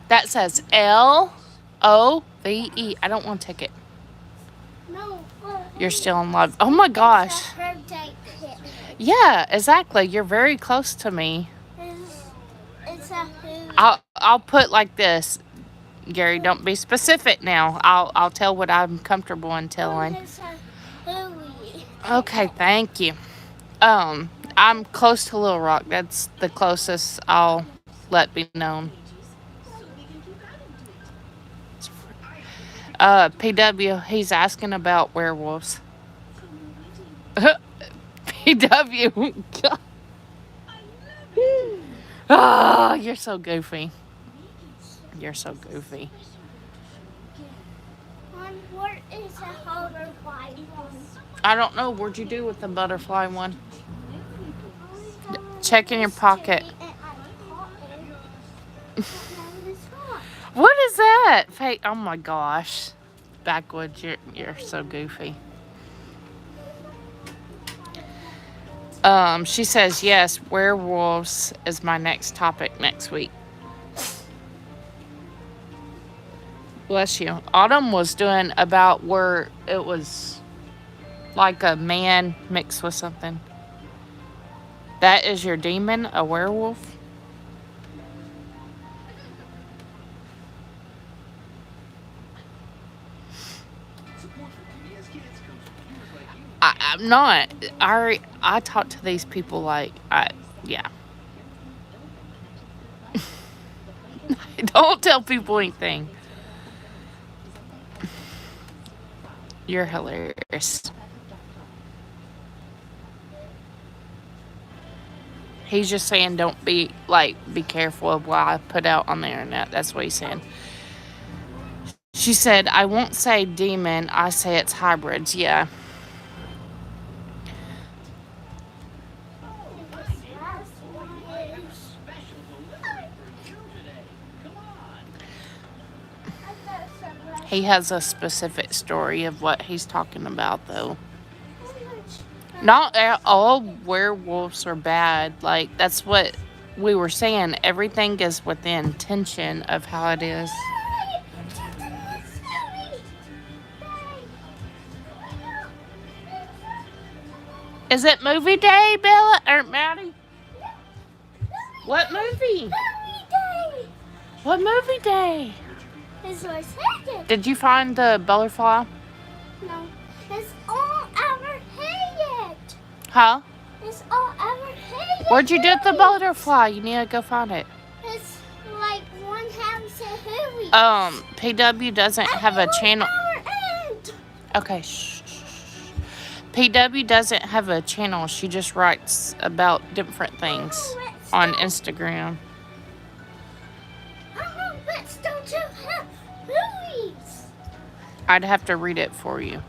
That says LOVE. I don't want to take it. No. You're still in love. Oh my gosh. Yeah, exactly. You're very close to me. It's a who. I'll put like this. Gary, don't be specific now. I'll tell what I'm comfortable in telling. It's a hooey. Okay, thank you. I'm close to Little Rock. That's the closest I'll let be known. PW, he's asking about werewolves. PW. Oh, you're so goofy. You're so goofy. What is a butterfly one? I don't know. What'd you do with the butterfly one? Check in your pocket. What is that? Fake. Oh my gosh. Backwoods, you're so goofy. She says yes, werewolves is my next topic next week. Bless you. Autumn was doing about where it was like a man mixed with something. That is your demon, a werewolf? I'm not. I talk to these people like yeah. Don't tell people anything. You're hilarious. He's just saying don't be careful of what I put out on the internet. That's what he's saying. She said, I won't say demon, I say it's hybrids. Yeah. He has a specific story of what he's talking about, though. Not all werewolves are bad. Like, that's what we were saying. Everything is within tension of how it is. Is it movie day, Bella? Or Maddie? What movie? What movie day? Did you find the butterfly? No. It's all our head. Huh? It's all our head. Where'd you get the butterfly? You need to go find it. It's like one has a hooey. PW doesn't have a channel. Okay, shh. PW doesn't have a channel. She just writes about different things on Instagram. Don't you have hooeys? I'd have to read it for you.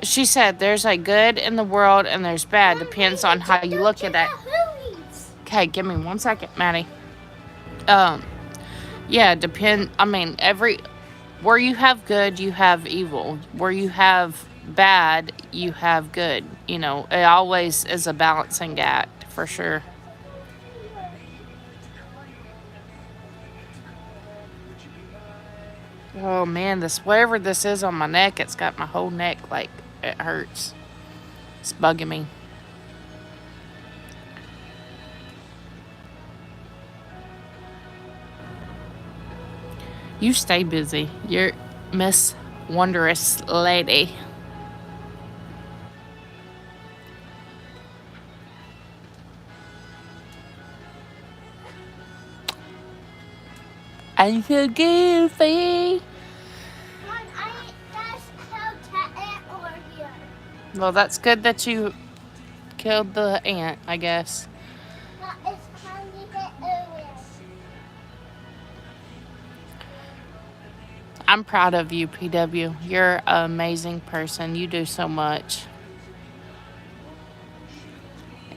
She said there's a good in the world and there's bad. Depends on how you look at it. Okay, give me 1 second, Maddie. Yeah, where you have good, you have evil. Where you have bad, you have good. You know, it always is a balancing act, for sure. Oh man, whatever this is on my neck, it's got my whole neck, like, it hurts. It's bugging me. You stay busy. You're Miss Wondrous Lady. I'm so goofy. Well, that's good that you killed the ant, I guess. I'm proud of you, PW. You're an amazing person. You do so much.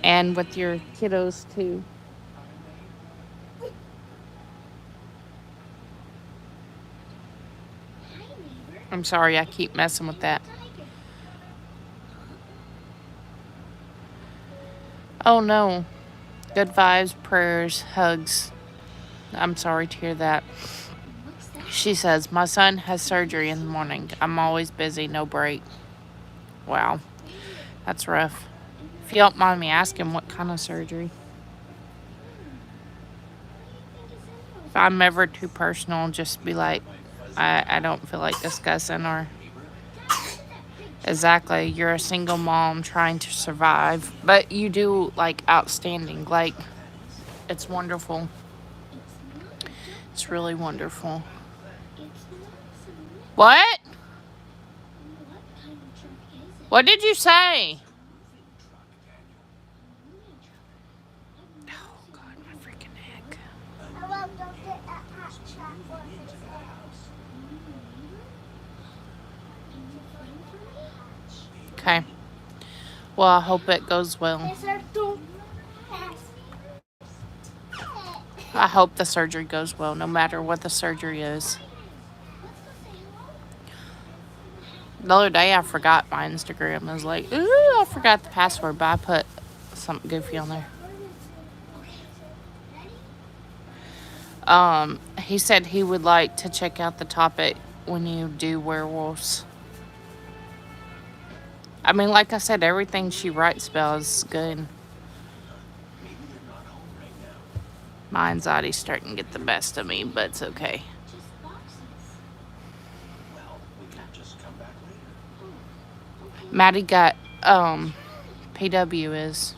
And with your kiddos, too. I'm sorry, I keep messing with that. Oh no. Good vibes, prayers, hugs. I'm sorry to hear that. She says, my son has surgery in the morning. I'm always busy, no break. Wow. That's rough. If you don't mind me asking, what kind of surgery? If I'm ever too personal, just be like, I don't feel like discussing, or Exactly. You're a single mom trying to survive, but you do like outstanding. Like, it's wonderful. It's really wonderful. What? What did you say? Oh, God, my freaking neck. Well, don't get a hot shot or his Okay. Well, I hope it goes well. I hope the surgery goes well, no matter what the surgery is. The other day, I forgot my Instagram. I was like, ooh, I forgot the password, but I put something goofy on there. He said he would like to check out the topic when you do werewolves. I mean, like I said, everything she writes about is good. My anxiety's starting to get the best of me, but it's okay. Maddie got, PW is.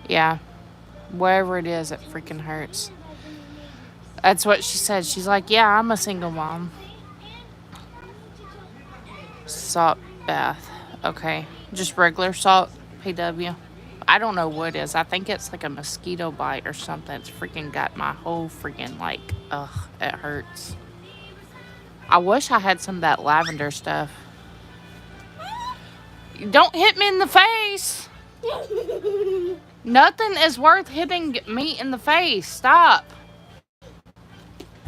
Yeah. Wherever it is, it freaking hurts. That's what she said. She's like, yeah, I'm a single mom. Salt bath. Okay. Just regular salt, PW. I don't know what it is. I think it's like a mosquito bite or something. It's freaking got my whole freaking, like, ugh, it hurts. I wish I had some of that lavender stuff. Don't hit me in the face. Nothing is worth hitting me in the face. Stop.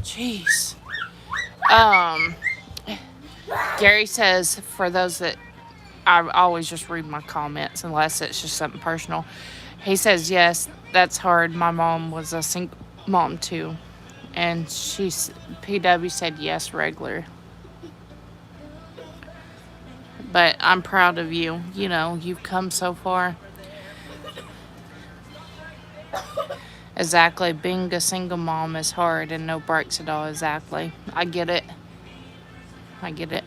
Jeez. Um, Gary says, for those that, I always just read my comments unless it's just something personal. He says, yes, that's hard. My mom was a single mom too. And PW said yes, regular. But I'm proud of you. You know, you've come so far. Exactly. Being a single mom is hard and no breaks at all. Exactly. I get it. I get it.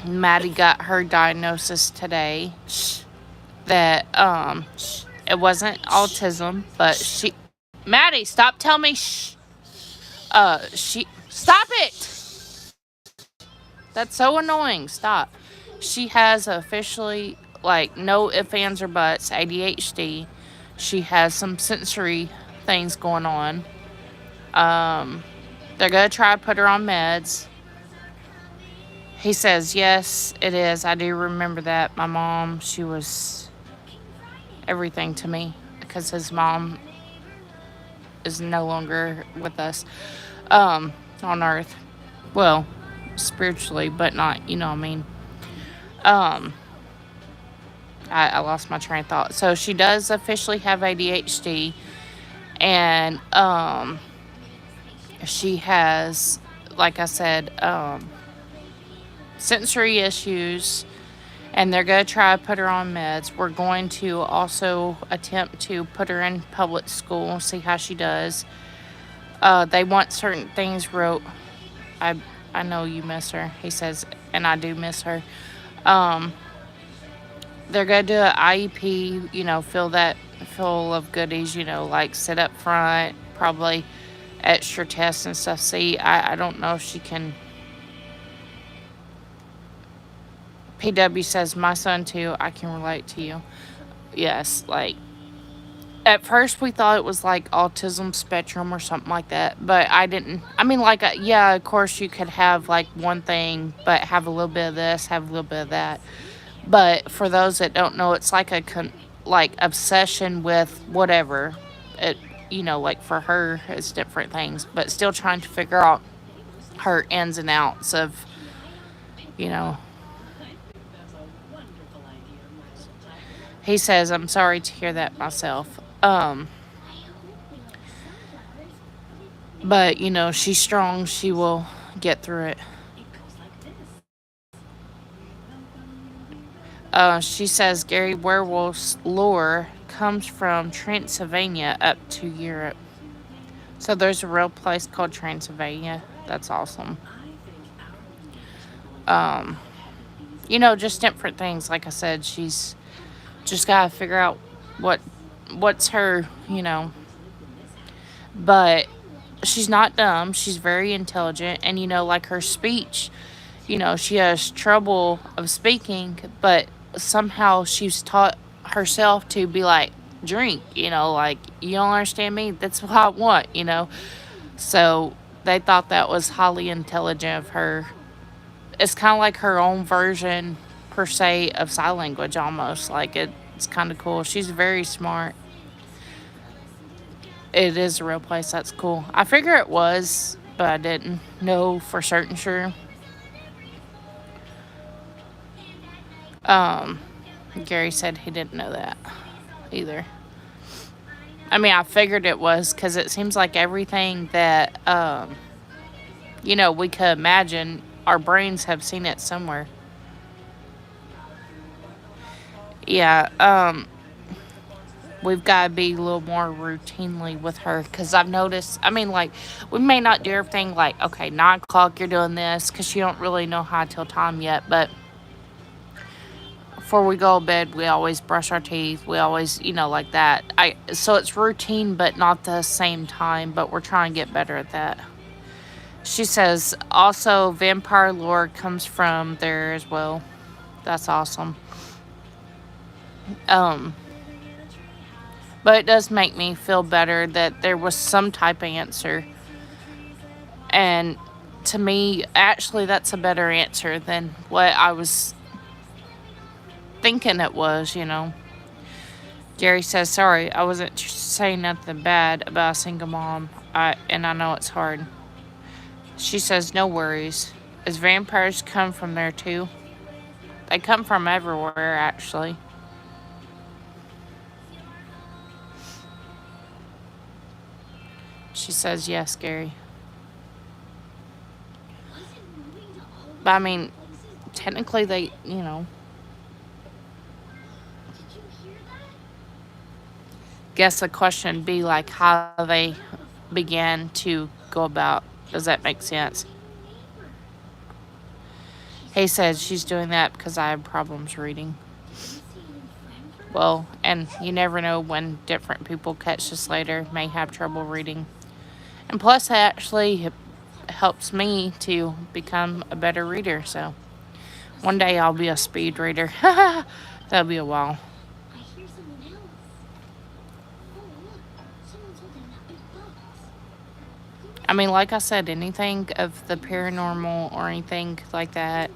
Maddie got her diagnosis today that it wasn't autism, but Maddie, stop telling me stop it. That's so annoying. Stop. She has officially, like, no ifs, ands, or buts, ADHD. She has some sensory things going on. They're going to try to put her on meds. He says, yes, it is. I do remember that. My mom, she was everything to me because his mom is no longer with us on earth. Well, spiritually, but not, you know what I mean. I lost my train of thought. So she does officially have ADHD, and she has, like I said, sensory issues, and they're going to try to put her on meds. We're going to also attempt to put her in public school, see how she does. They want certain things wrote. I know you miss her, he says, and I do miss her. They're going to do an IEP, you know, full of goodies, you know, like sit up front, probably extra tests and stuff. See, I don't know if she can. PW says, my son too, I can relate to you. Yes, like, at first we thought it was like autism spectrum or something like that, but I didn't. I mean, like, yeah, of course you could have like one thing, but have a little bit of this, have a little bit of that. But for those that don't know, it's like like obsession with whatever. It, you know, like for her, it's different things, but still trying to figure out her ins and outs of, you know. He says, I'm sorry to hear that myself. But, you know, she's strong. She will get through it. She says Gary Werewolf's lore comes from Transylvania up to Europe. So there's a real place called Transylvania. That's awesome. Um, just different things. Like I said, she's just gotta figure out what what's her, but she's not dumb. She's very intelligent, and like her speech, she has trouble of speaking, but somehow she's taught herself to be like, drink, like, you don't understand me. That's what I want. So they thought that was highly intelligent of her. It's kind of like her own version, per se, of sign language almost. Like, it's kind of cool. She's very smart. It is a real place. That's cool. I figure it was, but I didn't know for certain sure. Um, Gary said he didn't know that either. I mean, I figured it was because it seems like everything that, we could imagine, our brains have seen it somewhere. Yeah, we've got to be a little more routinely with her because I've noticed, I mean, like, we may not do everything like, okay, 9 o'clock, you're doing this because you don't really know how to tell time yet, but before we go to bed, we always brush our teeth. We always, like that. So it's routine, but not the same time. But we're trying to get better at that. She says also vampire lore comes from there as well. That's awesome. Um, but it does make me feel better that there was some type of answer. And to me, actually, that's a better answer than what I was thinking it was. Jerry says, sorry, I wasn't saying nothing bad about a single mom. And I know it's hard. She says, no worries. As vampires come from there too. They come from everywhere, actually. She says, yes, Gary. But I mean, technically they. Guess the question would be like how they began to go about. Does that make sense? He says she's doing that because I have problems reading. Well, and you never know when different people catch this later may have trouble reading. And plus, it actually helps me to become a better reader. So one day I'll be a speed reader. That'll be a while. I mean, like I said, anything of the paranormal or anything like that,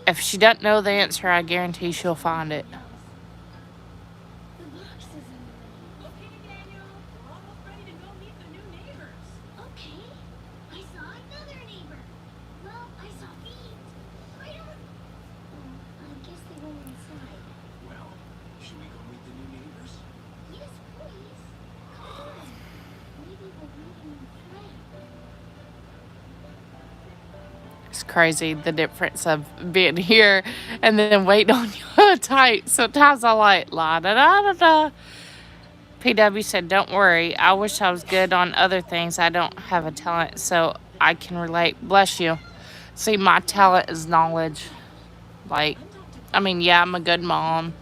if she doesn't know the answer, I guarantee she'll find it. It's crazy the difference of being here and then waiting on you tight. Sometimes I like la da da da da. PW said, don't worry. I wish I was good on other things. I don't have a talent, so I can relate. Bless you. See, my talent is knowledge. Like, I mean, yeah, I'm a good mom,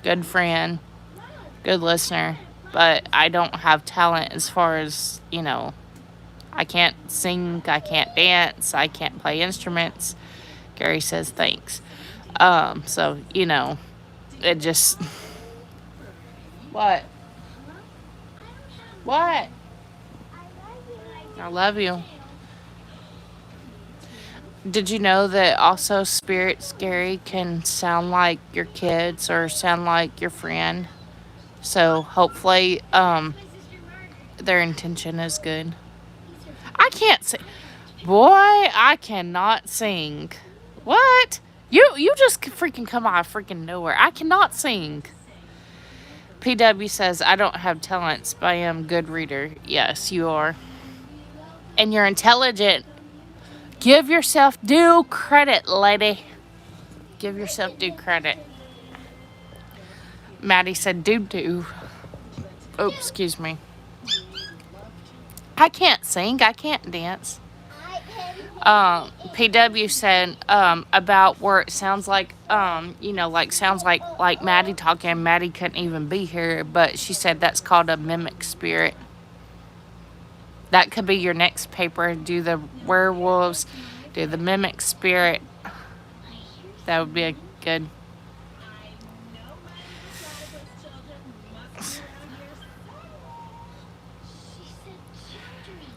good friend, good listener, but I don't have talent as far as. I can't sing, I can't dance, I can't play instruments. Gary says thanks. So, it just. What? What? I love you. Did you know that also spirits, Gary, can sound like your kids or sound like your friend? So hopefully, their intention is good. I can't sing. Boy, I cannot sing. What? You just freaking come out of freaking nowhere. I cannot sing. PW says I don't have talents, but I am a good reader. Yes, you are. And you're intelligent. Give yourself due credit, lady. Give yourself due credit. Maddie said doo doo. Oh, excuse me. I can't sing. I can't dance. I can PW said about where it sounds like like sounds like Maddie talking. Maddie couldn't even be here, but she said that's called a mimic spirit. That could be your next paper. Do the werewolves, do the mimic spirit. That would be a good.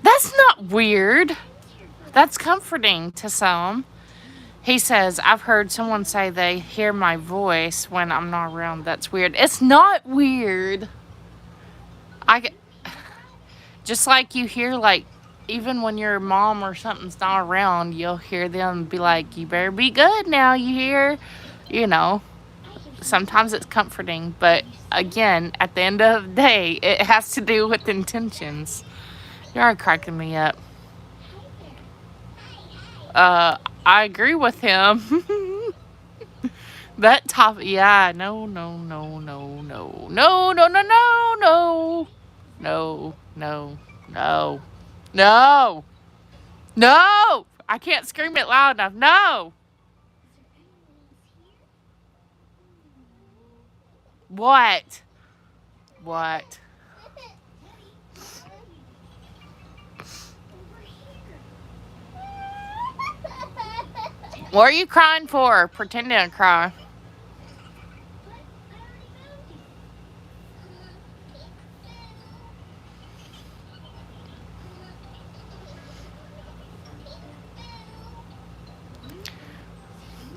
That's not weird. That's comforting to some. He says, I've heard someone say they hear my voice when I'm not around. That's weird. It's not weird. I just like you hear, like, even when your mom or something's not around, you'll hear them be like, you better be good now, you hear? You know, sometimes it's comforting, but again, at the end of the day, it has to do with intentions. You're cracking me up. I agree with him. That top, yeah, no, no, no, no, no, no, no, no, no, no, no, no, no, no, no. I can't scream it loud enough. No. What? What? What are you crying for? Pretending to cry.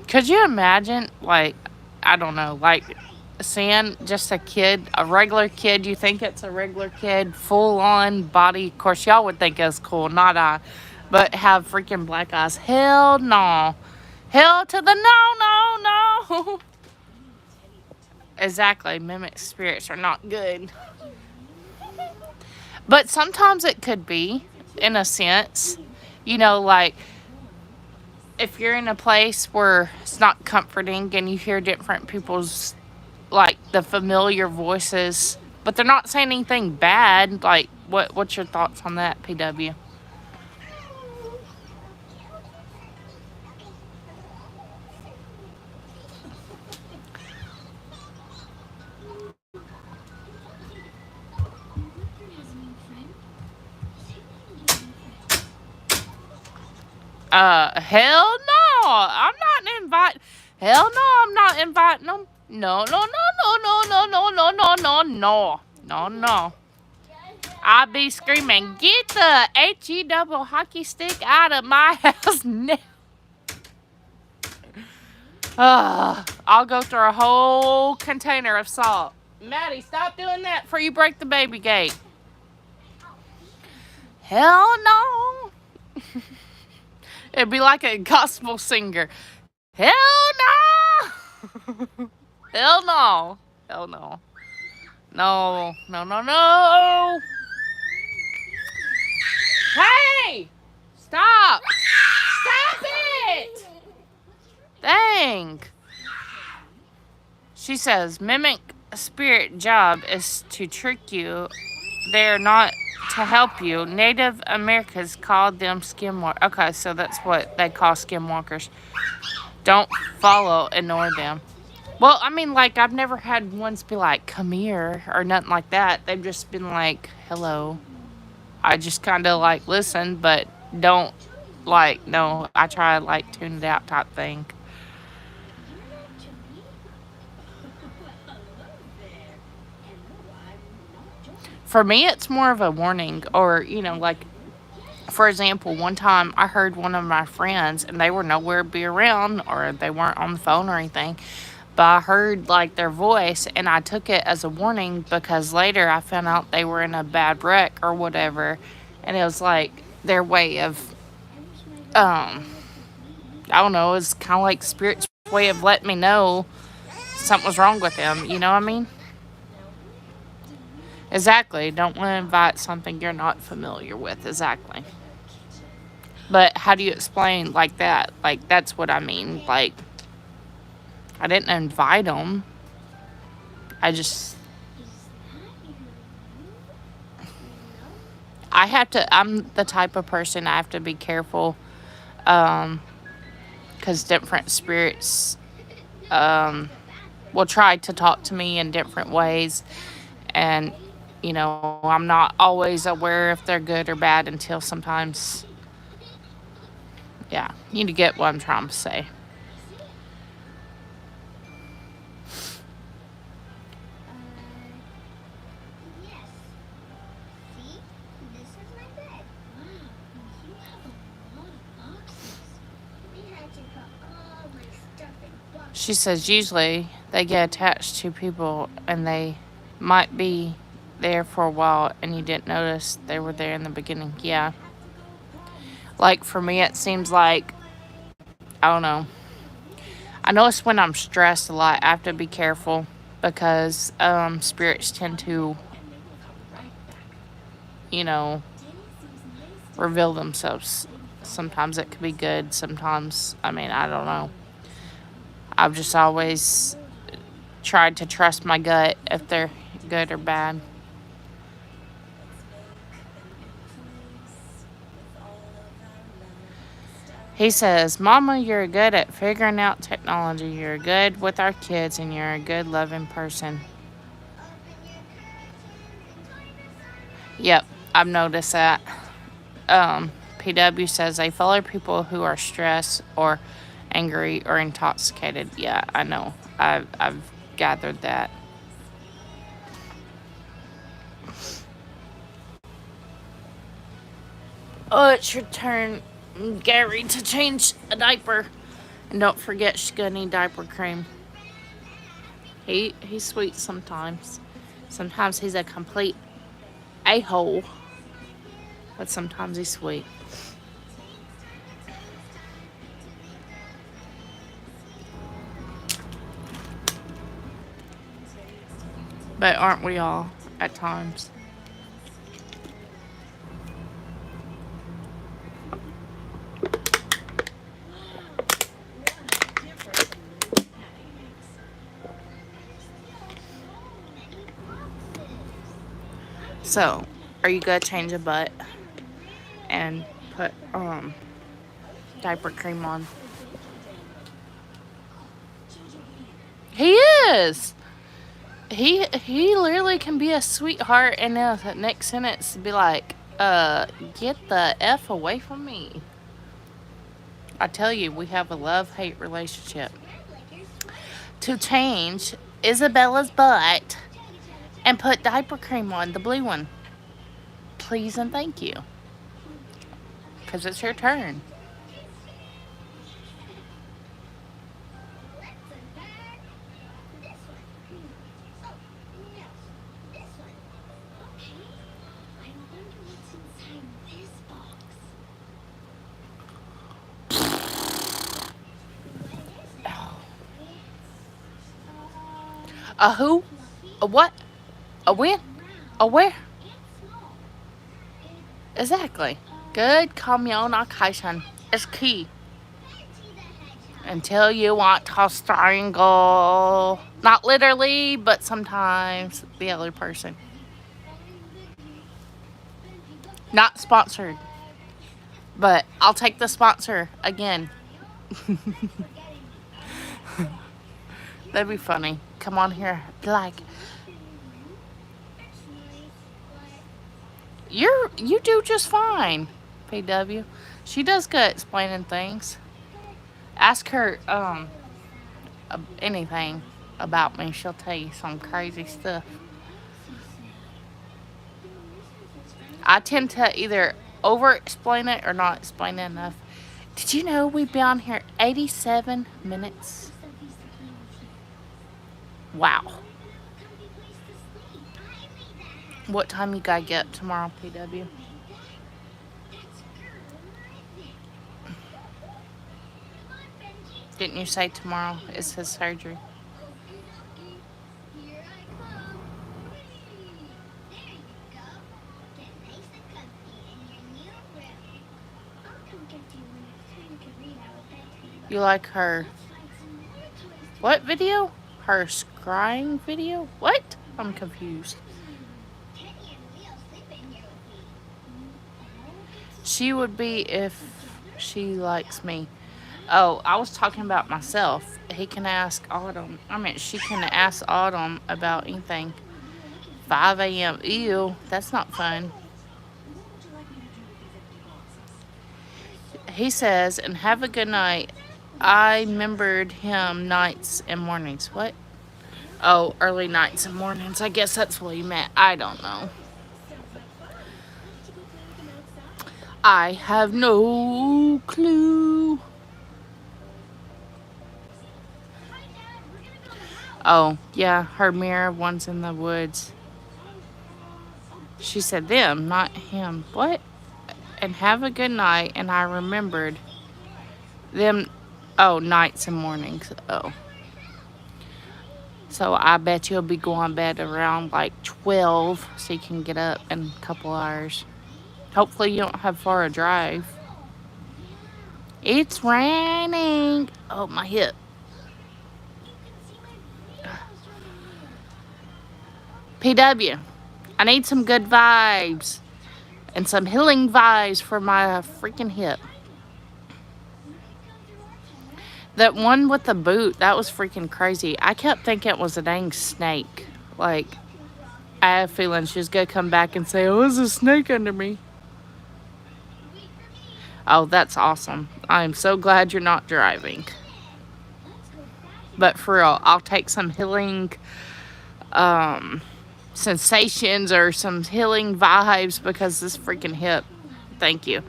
Could you imagine, like, I don't know, like, seeing just a kid, a regular kid, you think it's a regular kid, full on body. Of course, y'all would think it's cool, not I, but have freaking black eyes. Hell no. Hell to the no, no, no. Exactly. Mimic spirits are not good. But sometimes it could be, in a sense. You know, like, if you're in a place where it's not comforting and you hear different people's, like, the familiar voices, but they're not saying anything bad, like, what's your thoughts on that, PW? Hell no. I'm not invite. Hell no, I'm not inviting them. No, no, no, no, no, no, no, no, no, no, no, no, no. I'd be screaming, get the HE double hockey stick out of my house now. I'll go through a whole container of salt. Maddie, stop doing that before you break the baby gate. Hell no. It'd be like a gospel singer. Hell no! Hell no! Hell no! No! No! No! No! Hey! Stop! Stop it! Dang! She says, mimic spirit job is to trick you. They're not to help you. Native Americans called them skinwalkers. Okay, so that's what they call skinwalkers. Don't follow, ignore them. Well, I mean, like, I've never had ones be like, come here, or nothing like that. They've just been like, hello. I just kind of, like, listen, but don't, like, no, I try to, like, tune it out type thing. For me, it's more of a warning, or, you know, like, for example, one time I heard one of my friends, and they were nowhere to be around, or they weren't on the phone or anything, but I heard, like, their voice, and I took it as a warning because later I found out they were in a bad wreck or whatever, and it was, like, their way of, I don't know, it's kind of like Spirit's way of letting me know something was wrong with them, you know what I mean? Exactly. Don't want to invite something you're not familiar with. Exactly. But how do you explain like that? Like, that's what I mean. Like, I didn't invite them. I just, I'm the type of person I have to be careful, um, because different spirits will try to talk to me in different ways, and I'm not always aware if they're good or bad until sometimes. Yeah, you get what I'm trying to say. Yes. See? This is my bed. Wow, you have a lot of boxes. We had to put all my stuff in She boxes. says usually they get attached to people and they might be there for a while and you didn't notice they were there in the beginning. Yeah. Like for me, it seems like, I don't know. I notice when I'm stressed a lot, I have to be careful because spirits tend to, you know, reveal themselves. Sometimes it could be good. Sometimes, I mean, I don't know. I've just always tried to trust my gut if they're good or bad. He says, Mama, you're good at figuring out technology. You're good with our kids, and you're a good, loving person. Open your curtains and turn the sun. Yep, I've noticed that. PW says they follow people who are stressed or angry or intoxicated. Yeah, I know. I've gathered that. Oh, it's your turn, Gary, to change a diaper. And don't forget, she's gonna need diaper cream. He's sweet sometimes. Sometimes he's a complete a-hole, but sometimes he's sweet. But aren't we all at times? So, are you gonna change a butt and put diaper cream on? He is. He literally can be a sweetheart, and then the next sentence be like, get the F away from me. I tell you, we have a love-hate relationship. To change Isabella's butt and put diaper cream on, the blue one. Please and thank you. Because it's your turn. Let's unpack this one. Oh, yes, this one. Okay. I wonder what's inside this box. What is it? A who? Fluffy, A what? A when? round, A where? and small. Exactly. Good communication is key. Betty the Hedgehog. Until you want to strangle. Not literally, but sometimes the other person. Not sponsored. But I'll take the sponsor again. That'd be funny. Come on here. Like, you do just fine, PW. She does good explaining things. Ask her anything about me. She'll tell you some crazy stuff. I tend to either over explain it or not explain it enough. Did you know we've been on here 87 minutes? Wow. What time you gotta get up tomorrow, PW? Didn't you say tomorrow is his surgery? Here I come. There you go. Get nice and comfy in your new room. I'll come get you when it's time to read our bedtime. You like her Let's find some more toys to what video? Her scrying video? What? I'm confused. Penny and Leo sleep in here with me. She would be if she likes me. Oh, I was talking about myself. He can ask Autumn. I mean, she can ask Autumn about anything. 5 a.m. Ew, that's not fun. He says, and have a good night. I remembered him nights and mornings. What? Oh, early nights and mornings. I guess that's what he meant. I don't know. I have no clue. Oh, yeah, her mirror, one's in the woods. She said them, not him. What? And have a good night. And I remembered them. Oh, nights and mornings. Oh. So I bet you'll be going to bed around like 12 so you can get up in a couple hours. Hopefully you don't have far a drive. It's raining. Oh, my hip. PW, I need some good vibes and some healing vibes for my freaking hip. That one with the boot, that was freaking crazy. I kept thinking it was a dang snake. Like, I have a feeling she was going to come back and say, oh, there's a snake under me. Oh, that's awesome. I'm so glad you're not driving. But for real, I'll take some healing sensations or some healing vibes because this freaking hip, thank you.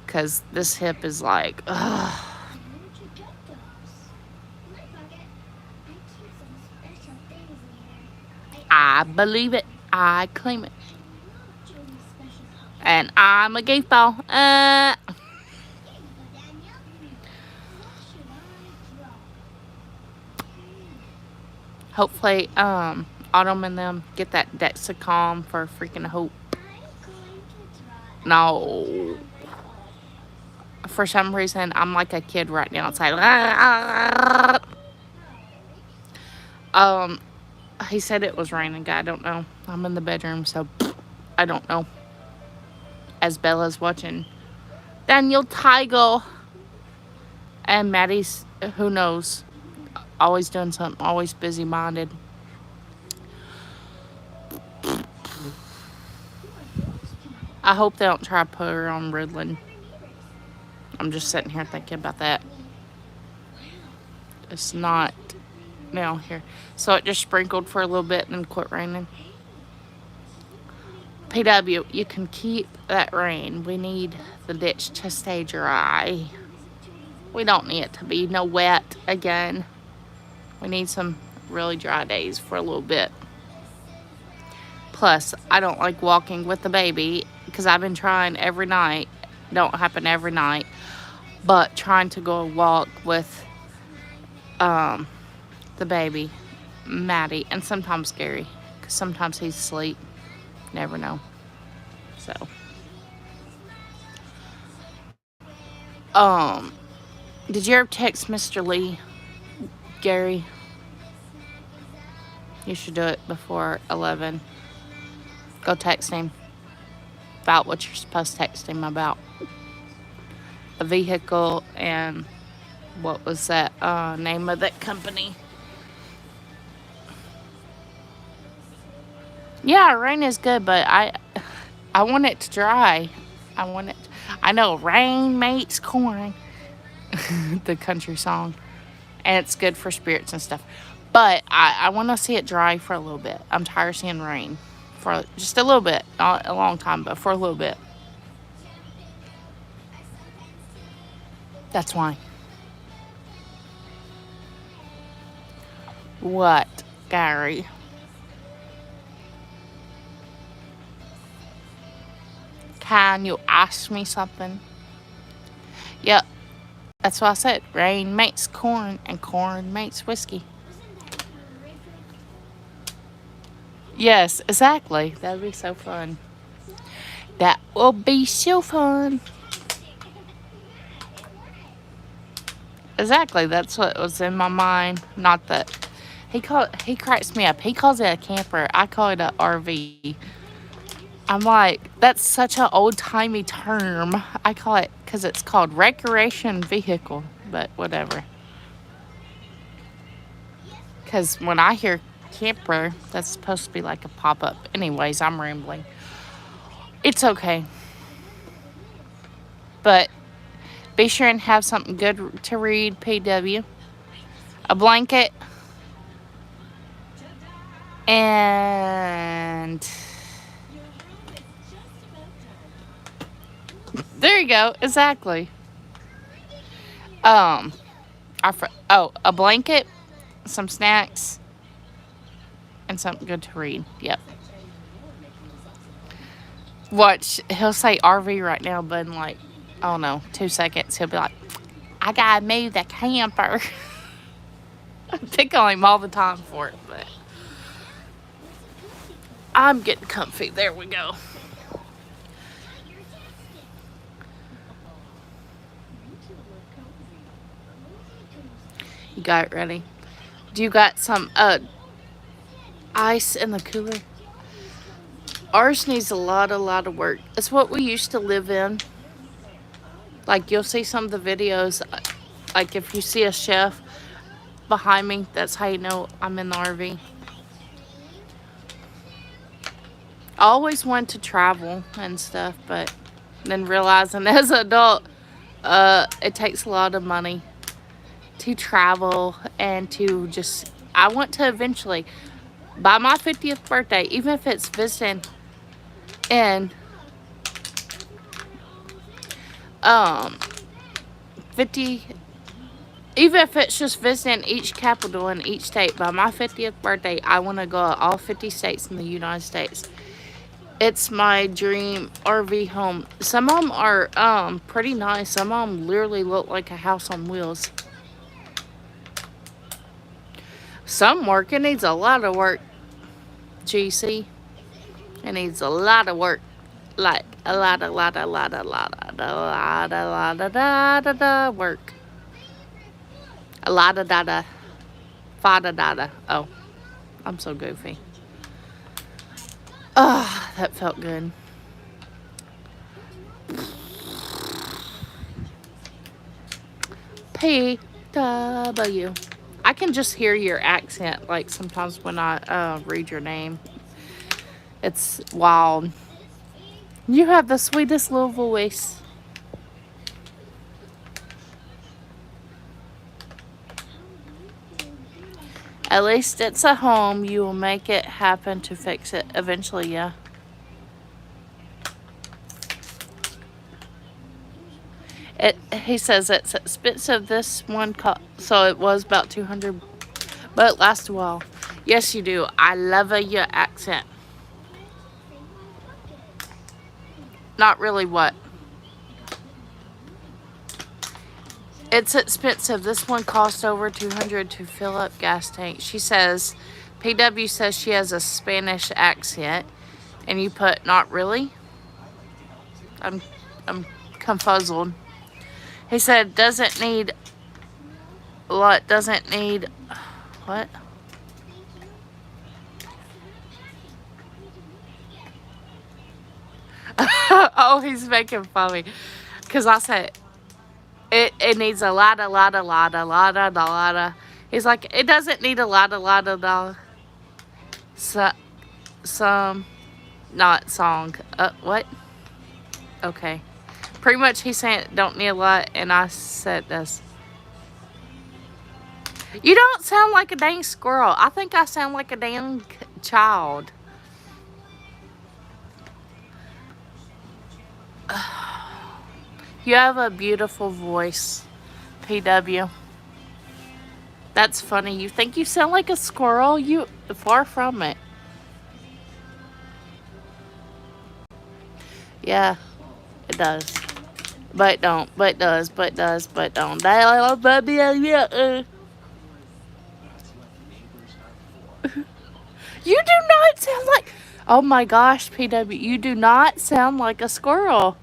Because this hip is like, ugh. I believe it. I claim it. And I'm a goofball. Hopefully, Autumn and them get that Dexicom for freaking hope. No. For some reason, I'm like a kid right now. It's like, he said it was raining. I don't know. I'm in the bedroom, so I don't know. As Bella's watching Daniel Tiger and Maddie's, who knows, always doing something, always busy minded. I hope they don't try to put her on Ritalin. I'm just sitting here thinking about that. It's not now here. So it just sprinkled for a little bit and then quit raining. PW, you can keep that rain. We need the ditch to stay dry. We don't need it to be no wet again. We need some really dry days for a little bit. Plus, I don't like walking with the baby because I've been trying every night. Don't happen every night. But trying to go walk with the baby, Maddie, and sometimes Gary, because sometimes he's asleep. Never know. So, did you ever text Mr. Lee, Gary? You should do it before 11. Go text him about what you're supposed to text him about. A vehicle and what was that name of that company? Yeah, rain is good, but I want it to dry. I know rain makes corn, the country song, and it's good for spirits and stuff. But I want to see it dry for a little bit. I'm tired of seeing rain for just a little bit, not a long time, but for a little bit. That's why. What, Gary? Can you ask me something? Yep. That's what I said. Rain makes corn, and corn makes whiskey. Yes, exactly. That would be so fun. That will be so fun. Exactly. That's what was in my mind. Not that he cracks me up. He calls it a camper. I call it a RV. I'm like, that's such an old timey term. I call it because it's called recreation vehicle, but whatever. Because when I hear camper, that's supposed to be like a pop up. Anyways, I'm rambling. It's okay. But be sure and have something good to read, PW. A blanket. And there you go. Exactly. Um, a blanket, some snacks, and something good to read. Yep. Watch, he'll say RV right now, but in like, I don't know, 2 seconds, he'll be like, I gotta move the camper. I pick on him all the time for it, but I'm getting comfy. There we go. You got it ready. Do you got some ice in the cooler? Ours needs a lot of work. It's what we used to live in. Like you'll see some of the videos, like if you see a chef behind me, that's how you know I'm in the RV. I always wanted to travel and stuff, but then realizing as an adult, it takes a lot of money to travel and to just. I want to eventually, by my 50th birthday, even if it's visiting in 50, even if it's just visiting each capital in each state, by my 50th birthday, I want to go to all 50 states in the United States. It's my dream RV home. Some of them are pretty nice. Some of them literally look like a house on wheels. Some work. It needs a lot of work. GC. It needs a lot of work. Like a lot of work. A lot of data. Fada data. Oh, I'm so goofy. Oh, that felt good. PW. I can just hear your accent, like sometimes when I read your name. It's wild. You have the sweetest little voice. At least it's a home. You will make it happen to fix it eventually, yeah. He says it's expensive. This one so it was about 200, but it lasts a while. Yes, you do. I love your accent. Not really what? It's expensive. This one cost over 200 to fill up gas tank. She says, PW says she has a Spanish accent, and you put not really. I'm confuzzled. He said doesn't need what? Doesn't need what? Oh, he's making fun of me because I said it needs a lot. He's like, it doesn't need a lot. So, some, not song. What? Okay. Pretty much he's saying it don't need a lot, and I said this. You don't sound like a dang squirrel. I think I sound like a dang child. You have a beautiful voice, PW. That's funny. You think you sound like a squirrel? You far from it. Yeah, it does. But don't. But does. But does. But don't. You do not sound like. Oh my gosh, PW. You do not sound like a squirrel.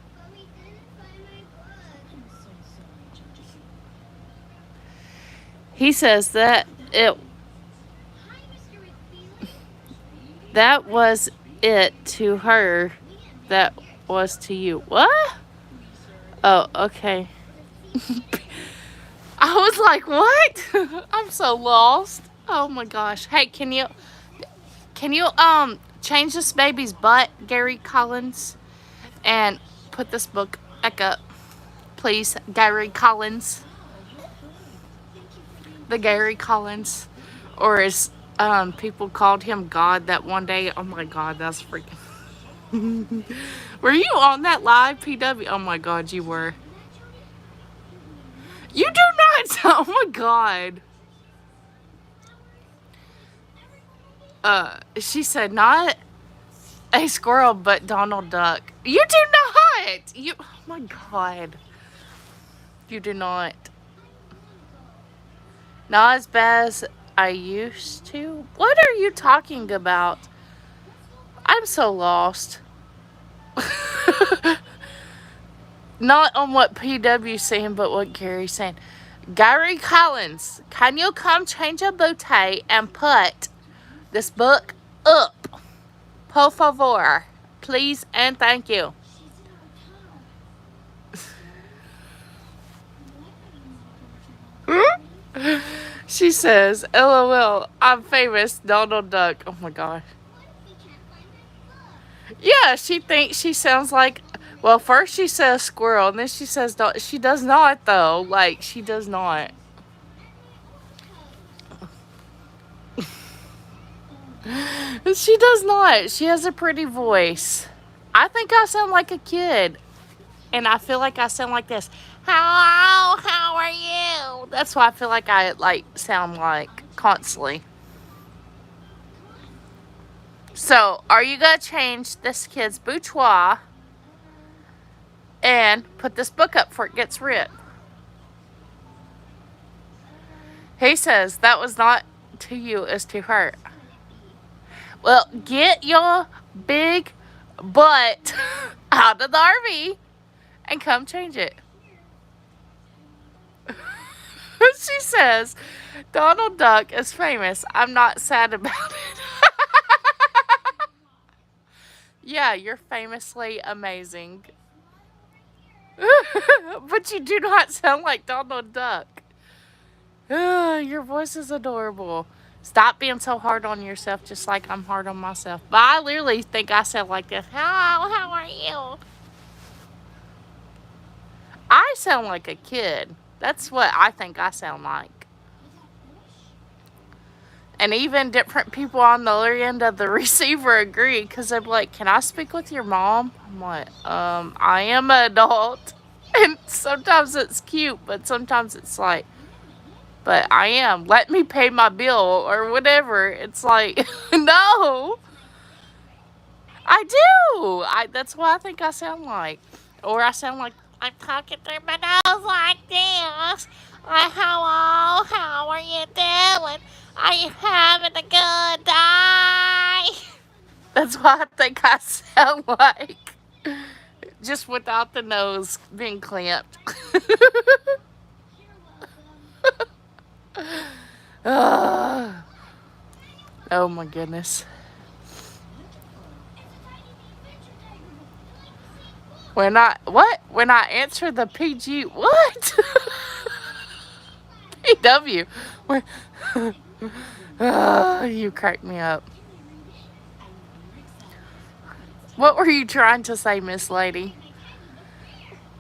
He says that that was it to her. That was to you. What? Oh, okay. I was like, what? I'm so lost. Oh my gosh. Hey, can you change this baby's butt, Gary Collins, and put this book back up, please, Gary Collins, the Gary Collins, or as people called him God that one day. Oh my God, that's freaking. Were you on that live, PW? Oh my God, you were. You do not. Oh my God. She said not a squirrel, but Donald Duck. You do not. You. Oh my God. You do not. Not as bad as I used to. What are you talking about? I'm so lost. Not on what PW's saying, but what Gary's saying. Gary Collins, can you come change a bouquet and put this book up? Por favor. Please and thank you. She says, LOL, I'm famous, Donald Duck. Oh my God. Yeah, she thinks she sounds like, well, first she says squirrel, and then she says, she does not, though. Like, she does not. She does not. She has a pretty voice. I think I sound like a kid. And I feel like I sound like this. Hello, how are you? That's why I feel like I sound like constantly. So, are you going to change this kid's boudoir and put this book up before it gets ripped? He says that was not to you, it's to her. Well, get your big butt out of the RV and come change it. She says, Donald Duck is famous. I'm not sad about it. Yeah, you're famously amazing. But you do not sound like Donald Duck. Your voice is adorable. Stop being so hard on yourself, just like I'm hard on myself. But I literally think I sound like this. Hello, how are you? I sound like a kid. That's what I think I sound like. And even different people on the other end of the receiver agree, because they're like, can I speak with your mom? I'm like, I am an adult. And sometimes it's cute, but sometimes it's like, but I am. Let me pay my bill or whatever. It's like, no. I do. That's what I think I sound like. Or I sound like I'm talking through my nose like this. Like, hello, how are you doing? Are you having a good day? That's what I think I sound like. Just without the nose being clamped. Oh my goodness. When I answer the PG, what? PW. You crack me up. What were you trying to say, Miss Lady?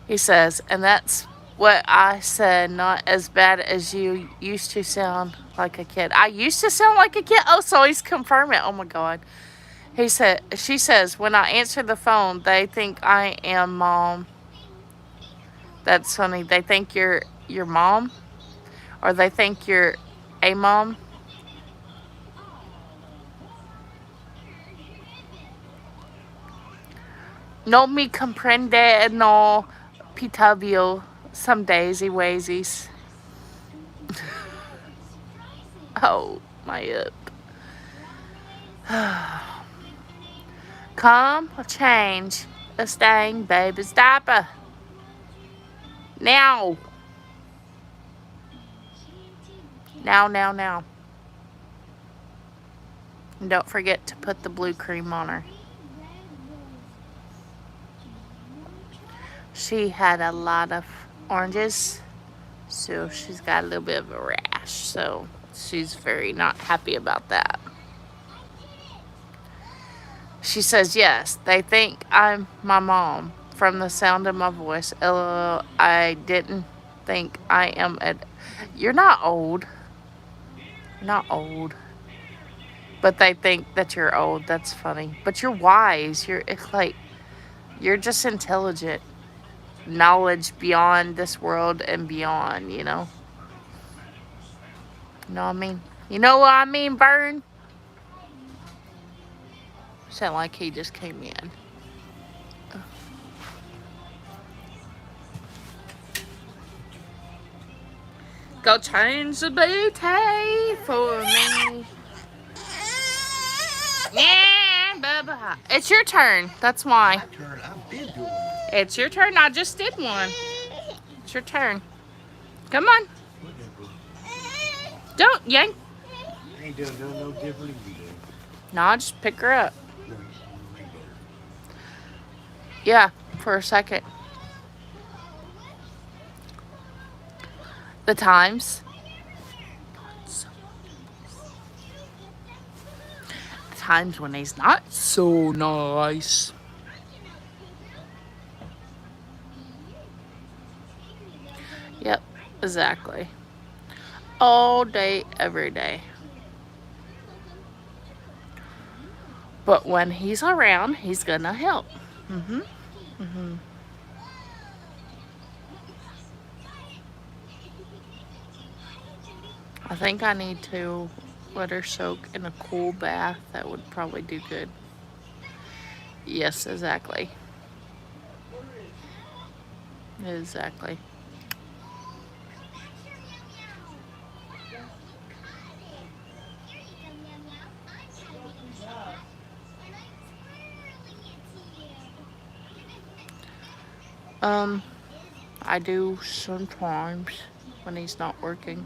He says, and that's what I said, not as bad as you used to sound like a kid. I used to sound like a kid? Oh, so he's confirming. Oh my God. She says, when I answer the phone, they think I am mom. That's funny. They think you're your mom? Or they think you're a mom? No me comprende, no pitavio. Some daisy waisies. Oh, my up. Come, change the staying baby's diaper. Now. Now. And don't forget to put the blue cream on her. She had a lot of oranges, so she's got a little bit of a rash. So she's very not happy about that. She says, yes, they think I'm my mom from the sound of my voice. LOL, I didn't think I am You're not old. You're not old. But they think that you're old. That's funny. But you're wise. It's like, you're just intelligent. Knowledge beyond this world and beyond, you know? You know what I mean? You know what I mean, Vern? Sound like he just came in. Go change the booty for me. Yeah, Bubba. It's your turn. That's why. My turn. I've been doing it. It's your turn. I just did one. It's your turn. Come on. Don't yank. I ain't done no different than you do. No, just pick her up. No, you ain't better. Yeah, for a second. The times. The times when he's not so nice. Yep, exactly. All day, every day. But when he's around, he's gonna help. I think I need to let her soak in a cool bath. That would probably do good. Yes, exactly. Exactly. I do sometimes when he's not working.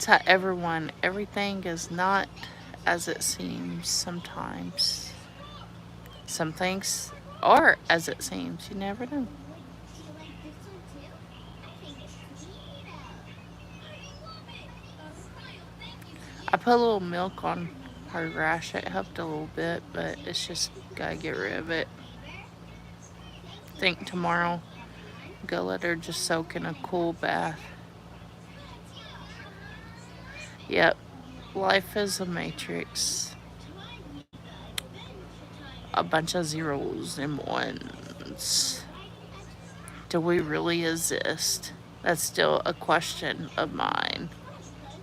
To everyone, everything is not as it seems sometimes. Some things are as it seems. You never know. I put a little milk on her rash. It helped a little bit, but it's just gotta get rid of it. I think tomorrow, go let her just soak in a cool bath. Yep, life is a matrix. A bunch of zeros and ones. Do we really exist? That's still a question of mine.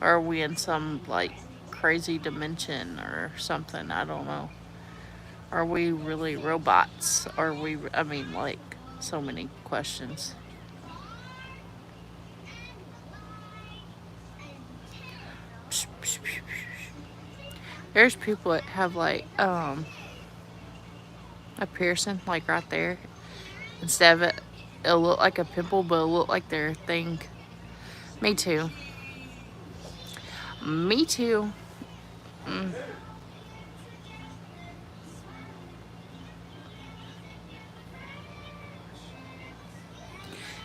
Or are we in some like crazy dimension or something? I don't know. Are we really robots? Are we, I mean, like, so many questions. There's people that have like a piercing like right there. Instead of it, it'll look like a pimple, but it'll look like their thing. Me too. Me too.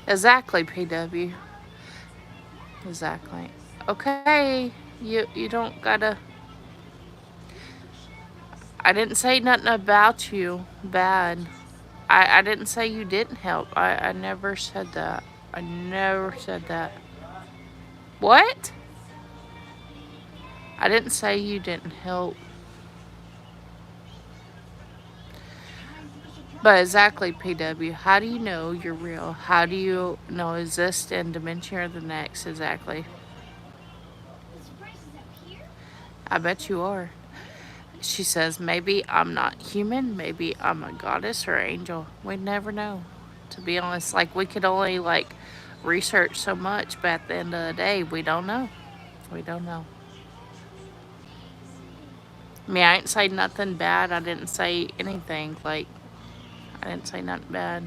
Exactly, PW. Exactly. Okay, you don't gotta. I didn't say nothing about you bad. I didn't say you didn't help. I never said that. I never said that. What? I didn't say you didn't help. But exactly, PW. How do you know you're real? How do you know is this in dimension or the next? Exactly. I bet you are. She says, maybe I'm not human. Maybe I'm a goddess or angel. We never know. To be honest, like we could only like research so much, but at the end of the day, we don't know. We don't know. I mean, I didn't say nothing bad. I didn't say anything. Like, I didn't say nothing bad.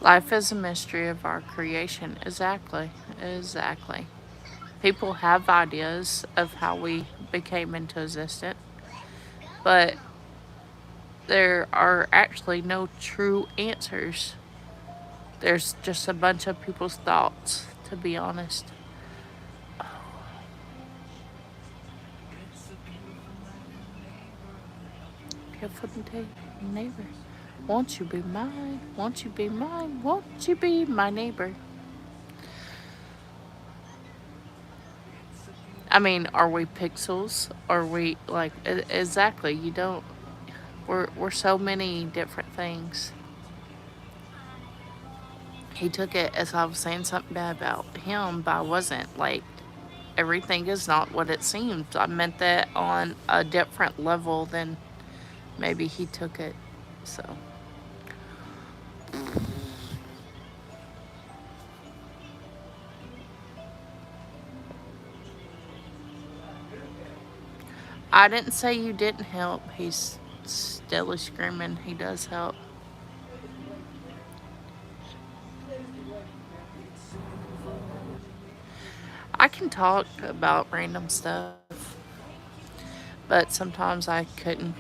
Life is a mystery of our creation. Exactly. Exactly. People have ideas of how we became into existence, but there are actually no true answers. There's just a bunch of people's thoughts, to be honest. Beautiful day, neighbor. Won't you be mine? Won't you be mine? Won't you be my neighbor? I mean, are we pixels? Are we like exactly? You don't. We're so many different things. He took it as I was saying something bad about him, but I wasn't. Like, everything is not what it seems. I meant that on a different level than maybe he took it. So, I didn't say you didn't help. He's still screaming. He does help. I can talk about random stuff, but sometimes I couldn't.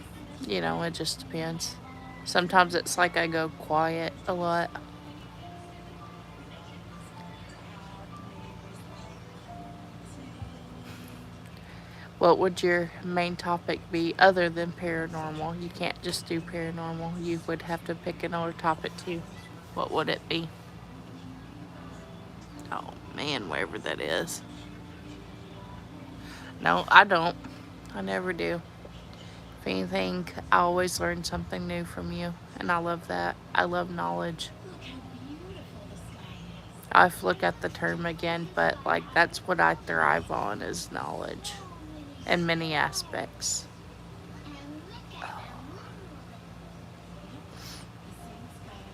It just depends. Sometimes it's like I go quiet a lot. What would your main topic be other than paranormal? You can't just do paranormal. You would have to pick another topic too. What would it be? Oh man, wherever that is. No, I don't. I never do. If anything, I always learn something new from you, and I love that. I love knowledge. Look how beautiful the sky is. I have to look at the term again, but like that's what I thrive on is knowledge Holy in smokes. many aspects. And look at the moon. The same sky.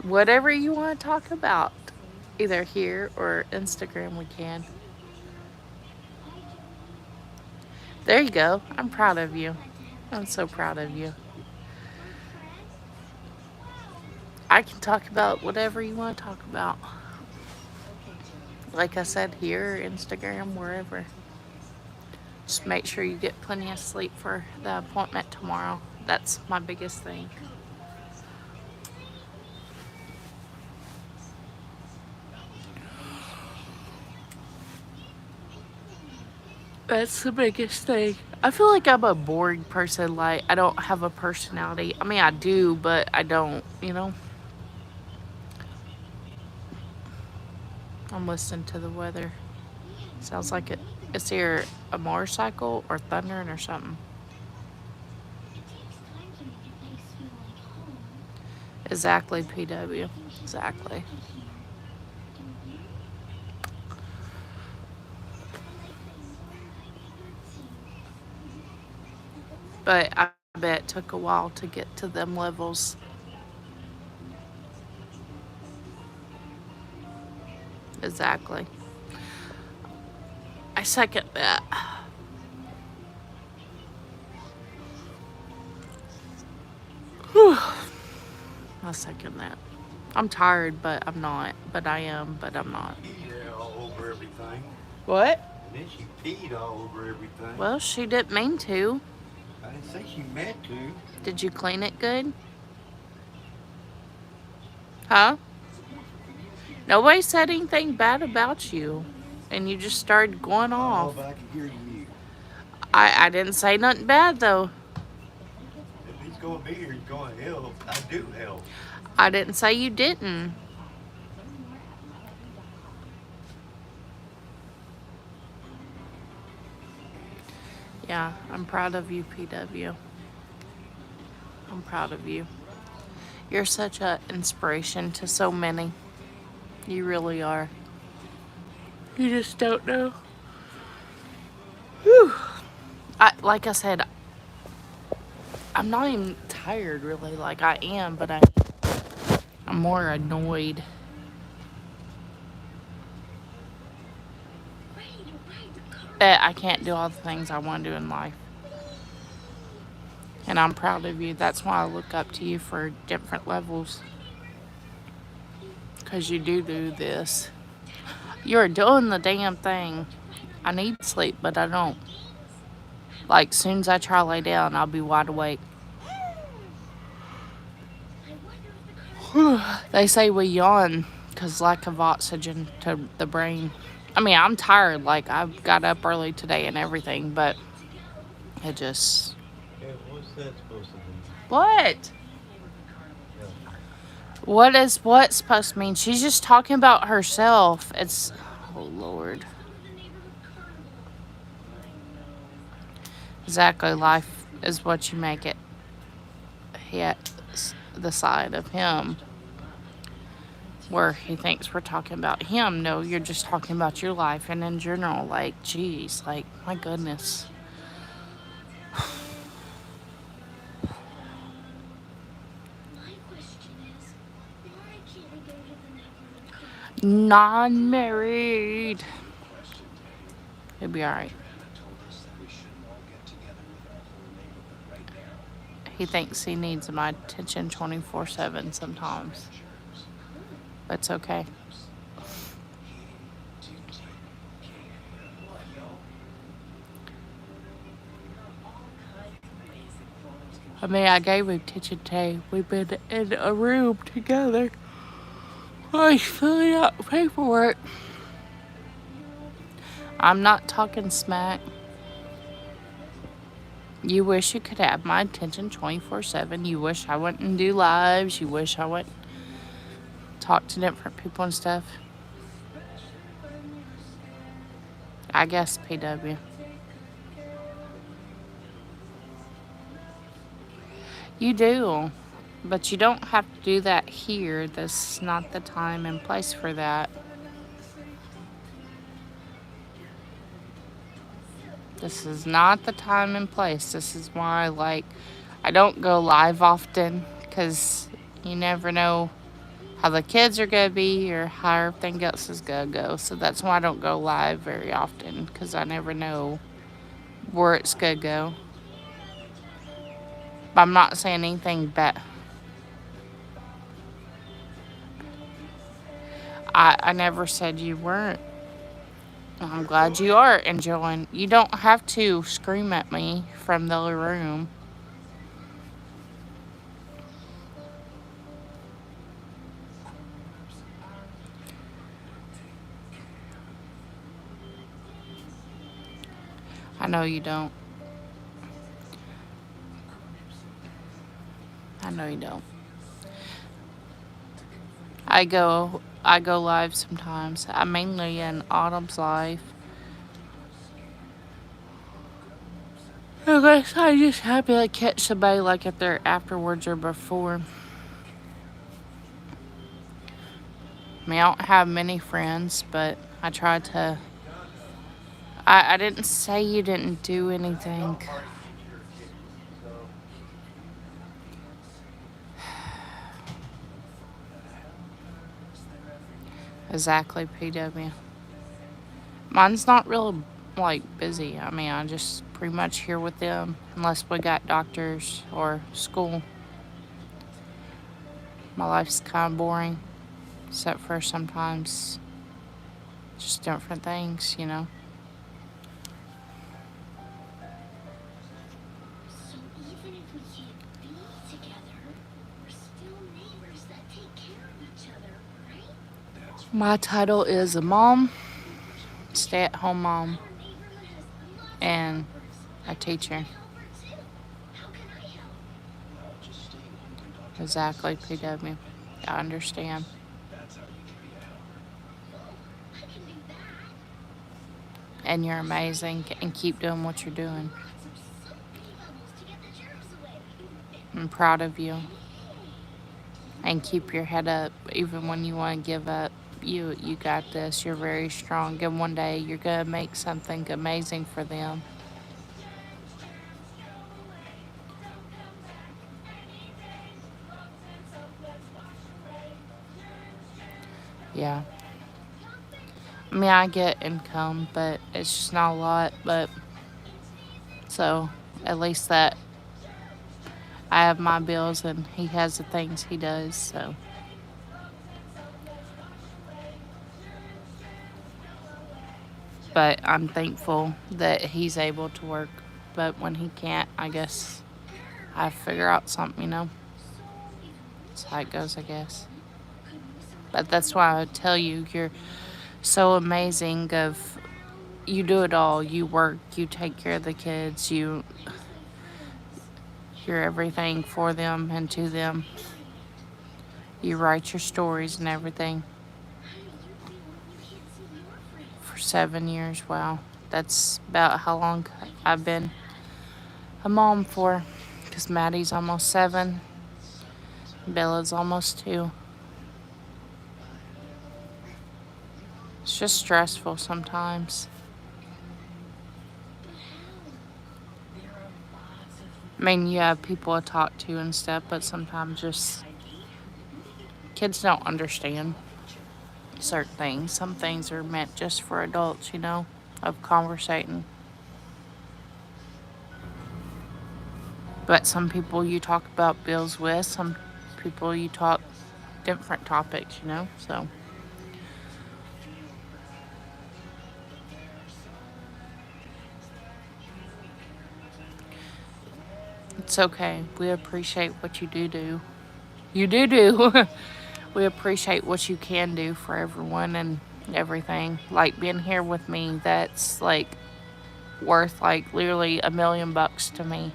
Whatever you want to talk about, either here or Instagram, we can. I do. There you go. I'm proud of you. Glad to have a I'm so friend proud just of like you. you. My friend? Wow. I can talk about whatever you want to talk about. Okay, Joey. Like I said, here, Instagram, wherever. Just make sure you get plenty of sleep for the appointment tomorrow. That's my biggest thing. That's the biggest thing. I feel like I'm a boring person. Like, I don't have a personality. I mean, I do, but I don't. I'm listening to the weather. Man, Sounds we're like it. way through Is the here night. a motorcycle or thundering or something? It takes time to make a place feel like home. Exactly, I PW. can hear Exactly. music here. Don't you? Like the world I cannot see. But I bet it took a while to get to them levels. Exactly. I second that. I second that. I'm tired, but I'm not. But I am, but I'm not. Peed all over everything. What? And then she peed all over everything. Well, she didn't mean to. I didn't say she meant to. Did you clean it good? Huh? Nobody said anything bad about you. And you just started going Oh, off. but I can hear you. I didn't say nothing bad, though. If he's going to be here, he's going to help. I do help. I didn't say you didn't. Yeah, I'm proud of you, PW. I'm proud of you. You're such an inspiration to so many. You really are. You just don't know. Whew. Like I said, I'm not even tired really. Like I am, but I'm more annoyed. Ready to ride the car That I ride. can't do all the things I want to do in life. And I'm proud of you. That's why I look up to you for different levels. Because you do this. You're doing the damn thing. I need sleep, but I don't. Like, soon as I try to lay down, I'll be wide awake. They say we yawn because lack of oxygen to the brain. I mean, I'm tired. Like, I got up early today and everything, but it just. Yeah, what's that supposed to be? What? Yeah. What is what supposed to mean? She's just talking about herself. It's. Oh, Lord. Exactly. Life is what you make it. Yet, the side of him where he thinks we're talking about him. No, you're just talking about your life and in general. Like, geez, like, my goodness. My question is, why can't we go to the neighborhood carnival? Non-married. He'll be alright. He thinks he needs my attention 24/7 sometimes. It's okay. I mean, I gave him attention today. We've been in a room together. I filling out paperwork. I'm not talking smack. You wish you could have my attention 24/7. You wish I wouldn't do lives. You wish I wouldn't talk to different people and stuff. I guess PW. You do. But you don't have to do that here. This is not the time and place for that. This is not the time and place. This is why, like, I don't go live often because you never know how the kids are going to be or how everything else is going to go. So that's why I don't go live very often because I never know where it's going to go. But I'm not saying anything bad. I never said you weren't. I'm glad you are enjoying. You don't have to scream at me from the other room. I know you don't. I know you don't. I go live sometimes. I'm mainly in Autumn's live. I guess I just happy to catch somebody like if they're afterwards or before. I mean, I don't have many friends, but I try to. I didn't say you didn't do anything. Exactly, PW. Mine's not really like busy. I mean, I just pretty much here with them unless we got doctors or school. My life's kind of boring, except for sometimes just different things, you know. So even if we can't be together, we're still neighbors that take care of each other, right? My title is a mom, stay-at-home mom, Our neighborhood has lots of and helpers. a teacher. Helper too. How can I help? Exactly, PW. I understand. I can do that. And you're amazing, and keep doing what you're doing. Brought some soapy bubbles to get the germs away. I'm proud of you. And keep your head up, even when you want to give up. You got this. You're very strong, and one day you're gonna make something amazing for them. Yeah. I mean, I get income, but it's just not a lot. But so at least that I have my bills, and he has the things he does. So But I'm thankful that he's able to work. But when he can't, I guess I figure out something, you know? That's how it goes, I guess. But that's why I tell you, you're so amazing of you do it all. You work, you take care of the kids, you're everything for them and to them. You write your stories and everything. For 7 years, wow. That's about how long I've been a mom for. Because Maddie's almost 7, Bella's almost 2. It's just stressful sometimes. I mean, you have people to talk to and stuff, but sometimes just kids don't understand certain things. Some things are meant just for adults, you know, of conversating. But some people you talk about bills with, some people you talk different topics, you know, so. It's okay. We appreciate what you do. You do. We appreciate what you can do for everyone and everything. Like being here with me, that's like worth like literally $1,000,000 to me.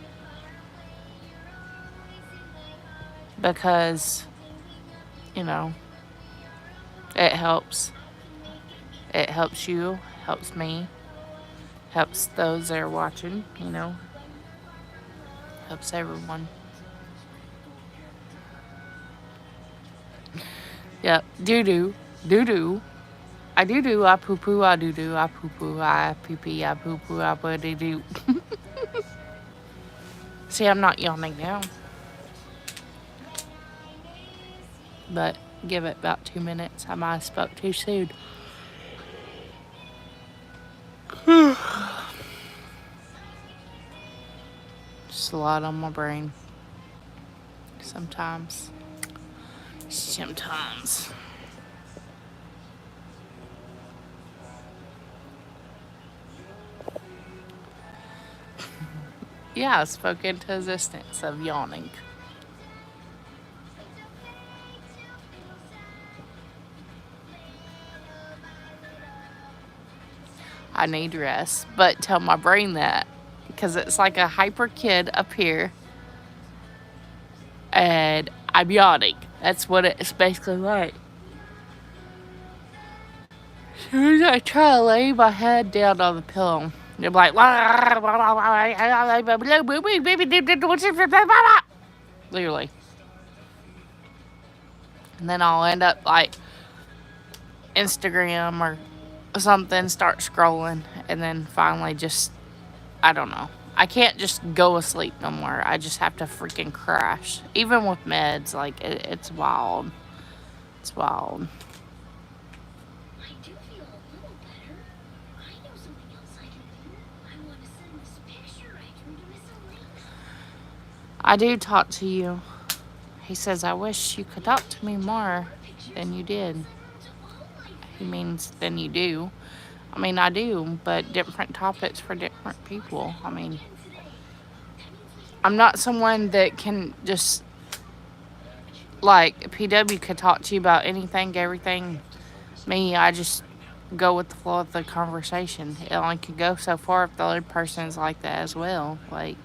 Because, you know, it helps. It helps you, helps me, helps those that are watching, you know, helps everyone. Yep. Doo doo. Doo doo. I do do, I poo poo, I do do, I poo poo, I pee pee, I poo poo, I poo doo doo. See, I'm not yawning now. But give it about 2 minutes. I might have spoke too soon. Just a lot on my brain. Sometimes. Sometimes. Yeah, I spoke into existence of yawning. I need rest, but tell my brain that because it's like a hyper kid up here and I'm yawning. That's what it's basically like. As soon as I try to lay my head down on the pillow, they're like, literally. And then I'll end up like Instagram or something, start scrolling, and then finally just, I don't know. I can't just go asleep no more. I just have to freaking crash. Even with meds, like, it's wild. It's wild. I do feel a little better. I know something else I can do. I want to send this picture I drew to Miss Elena. I do talk to you. He says, I wish you could talk to me more than you did. He means than you do. I mean, I do, but different topics for different people. I mean, I'm not someone that can just, like, PW could talk to you about anything, everything. Me, I just go with the flow of the conversation. It only can go so far if the other person's like that as well. Like,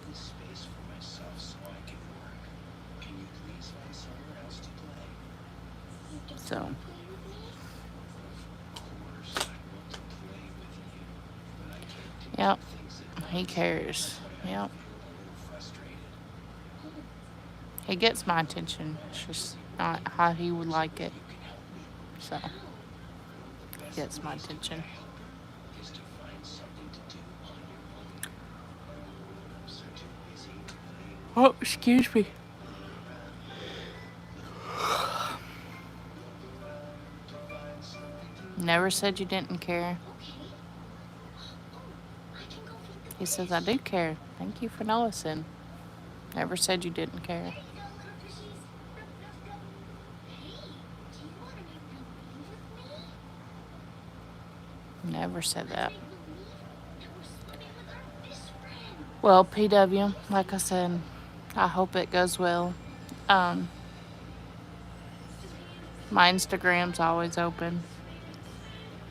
so. Yep. He cares. Yep. He gets my attention. It's just not how he would like it. So, he gets my attention. Oh, excuse me. Never said you didn't care. He says, I do care. Thank you for noticing. Never said you didn't care. Never said that. Well, PW, like I said, I hope it goes well. Um, my Instagram's always open.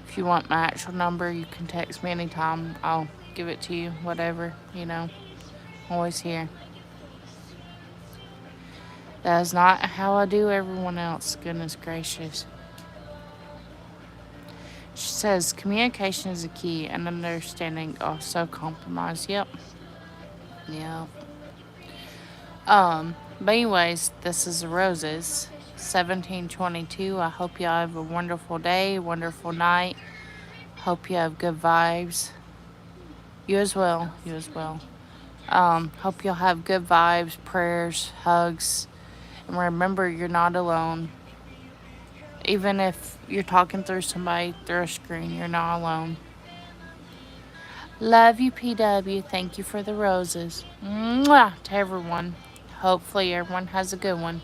If you want my actual number, you can text me anytime. I'll give it to you, whatever, always here. That is not how I do everyone else, goodness gracious. She says communication is a key and understanding also compromise. Yep. Yep. But anyways, this is the Roses. 1722. I hope y'all have a wonderful day, wonderful night. Hope you have good vibes. You as well. You as well. Hope you'll have good vibes, prayers, hugs. And remember, you're not alone. Even if you're talking through somebody through a screen, you're not alone. Love you, PW. Thank you for the roses. Mwah, to everyone. Hopefully, everyone has a good one.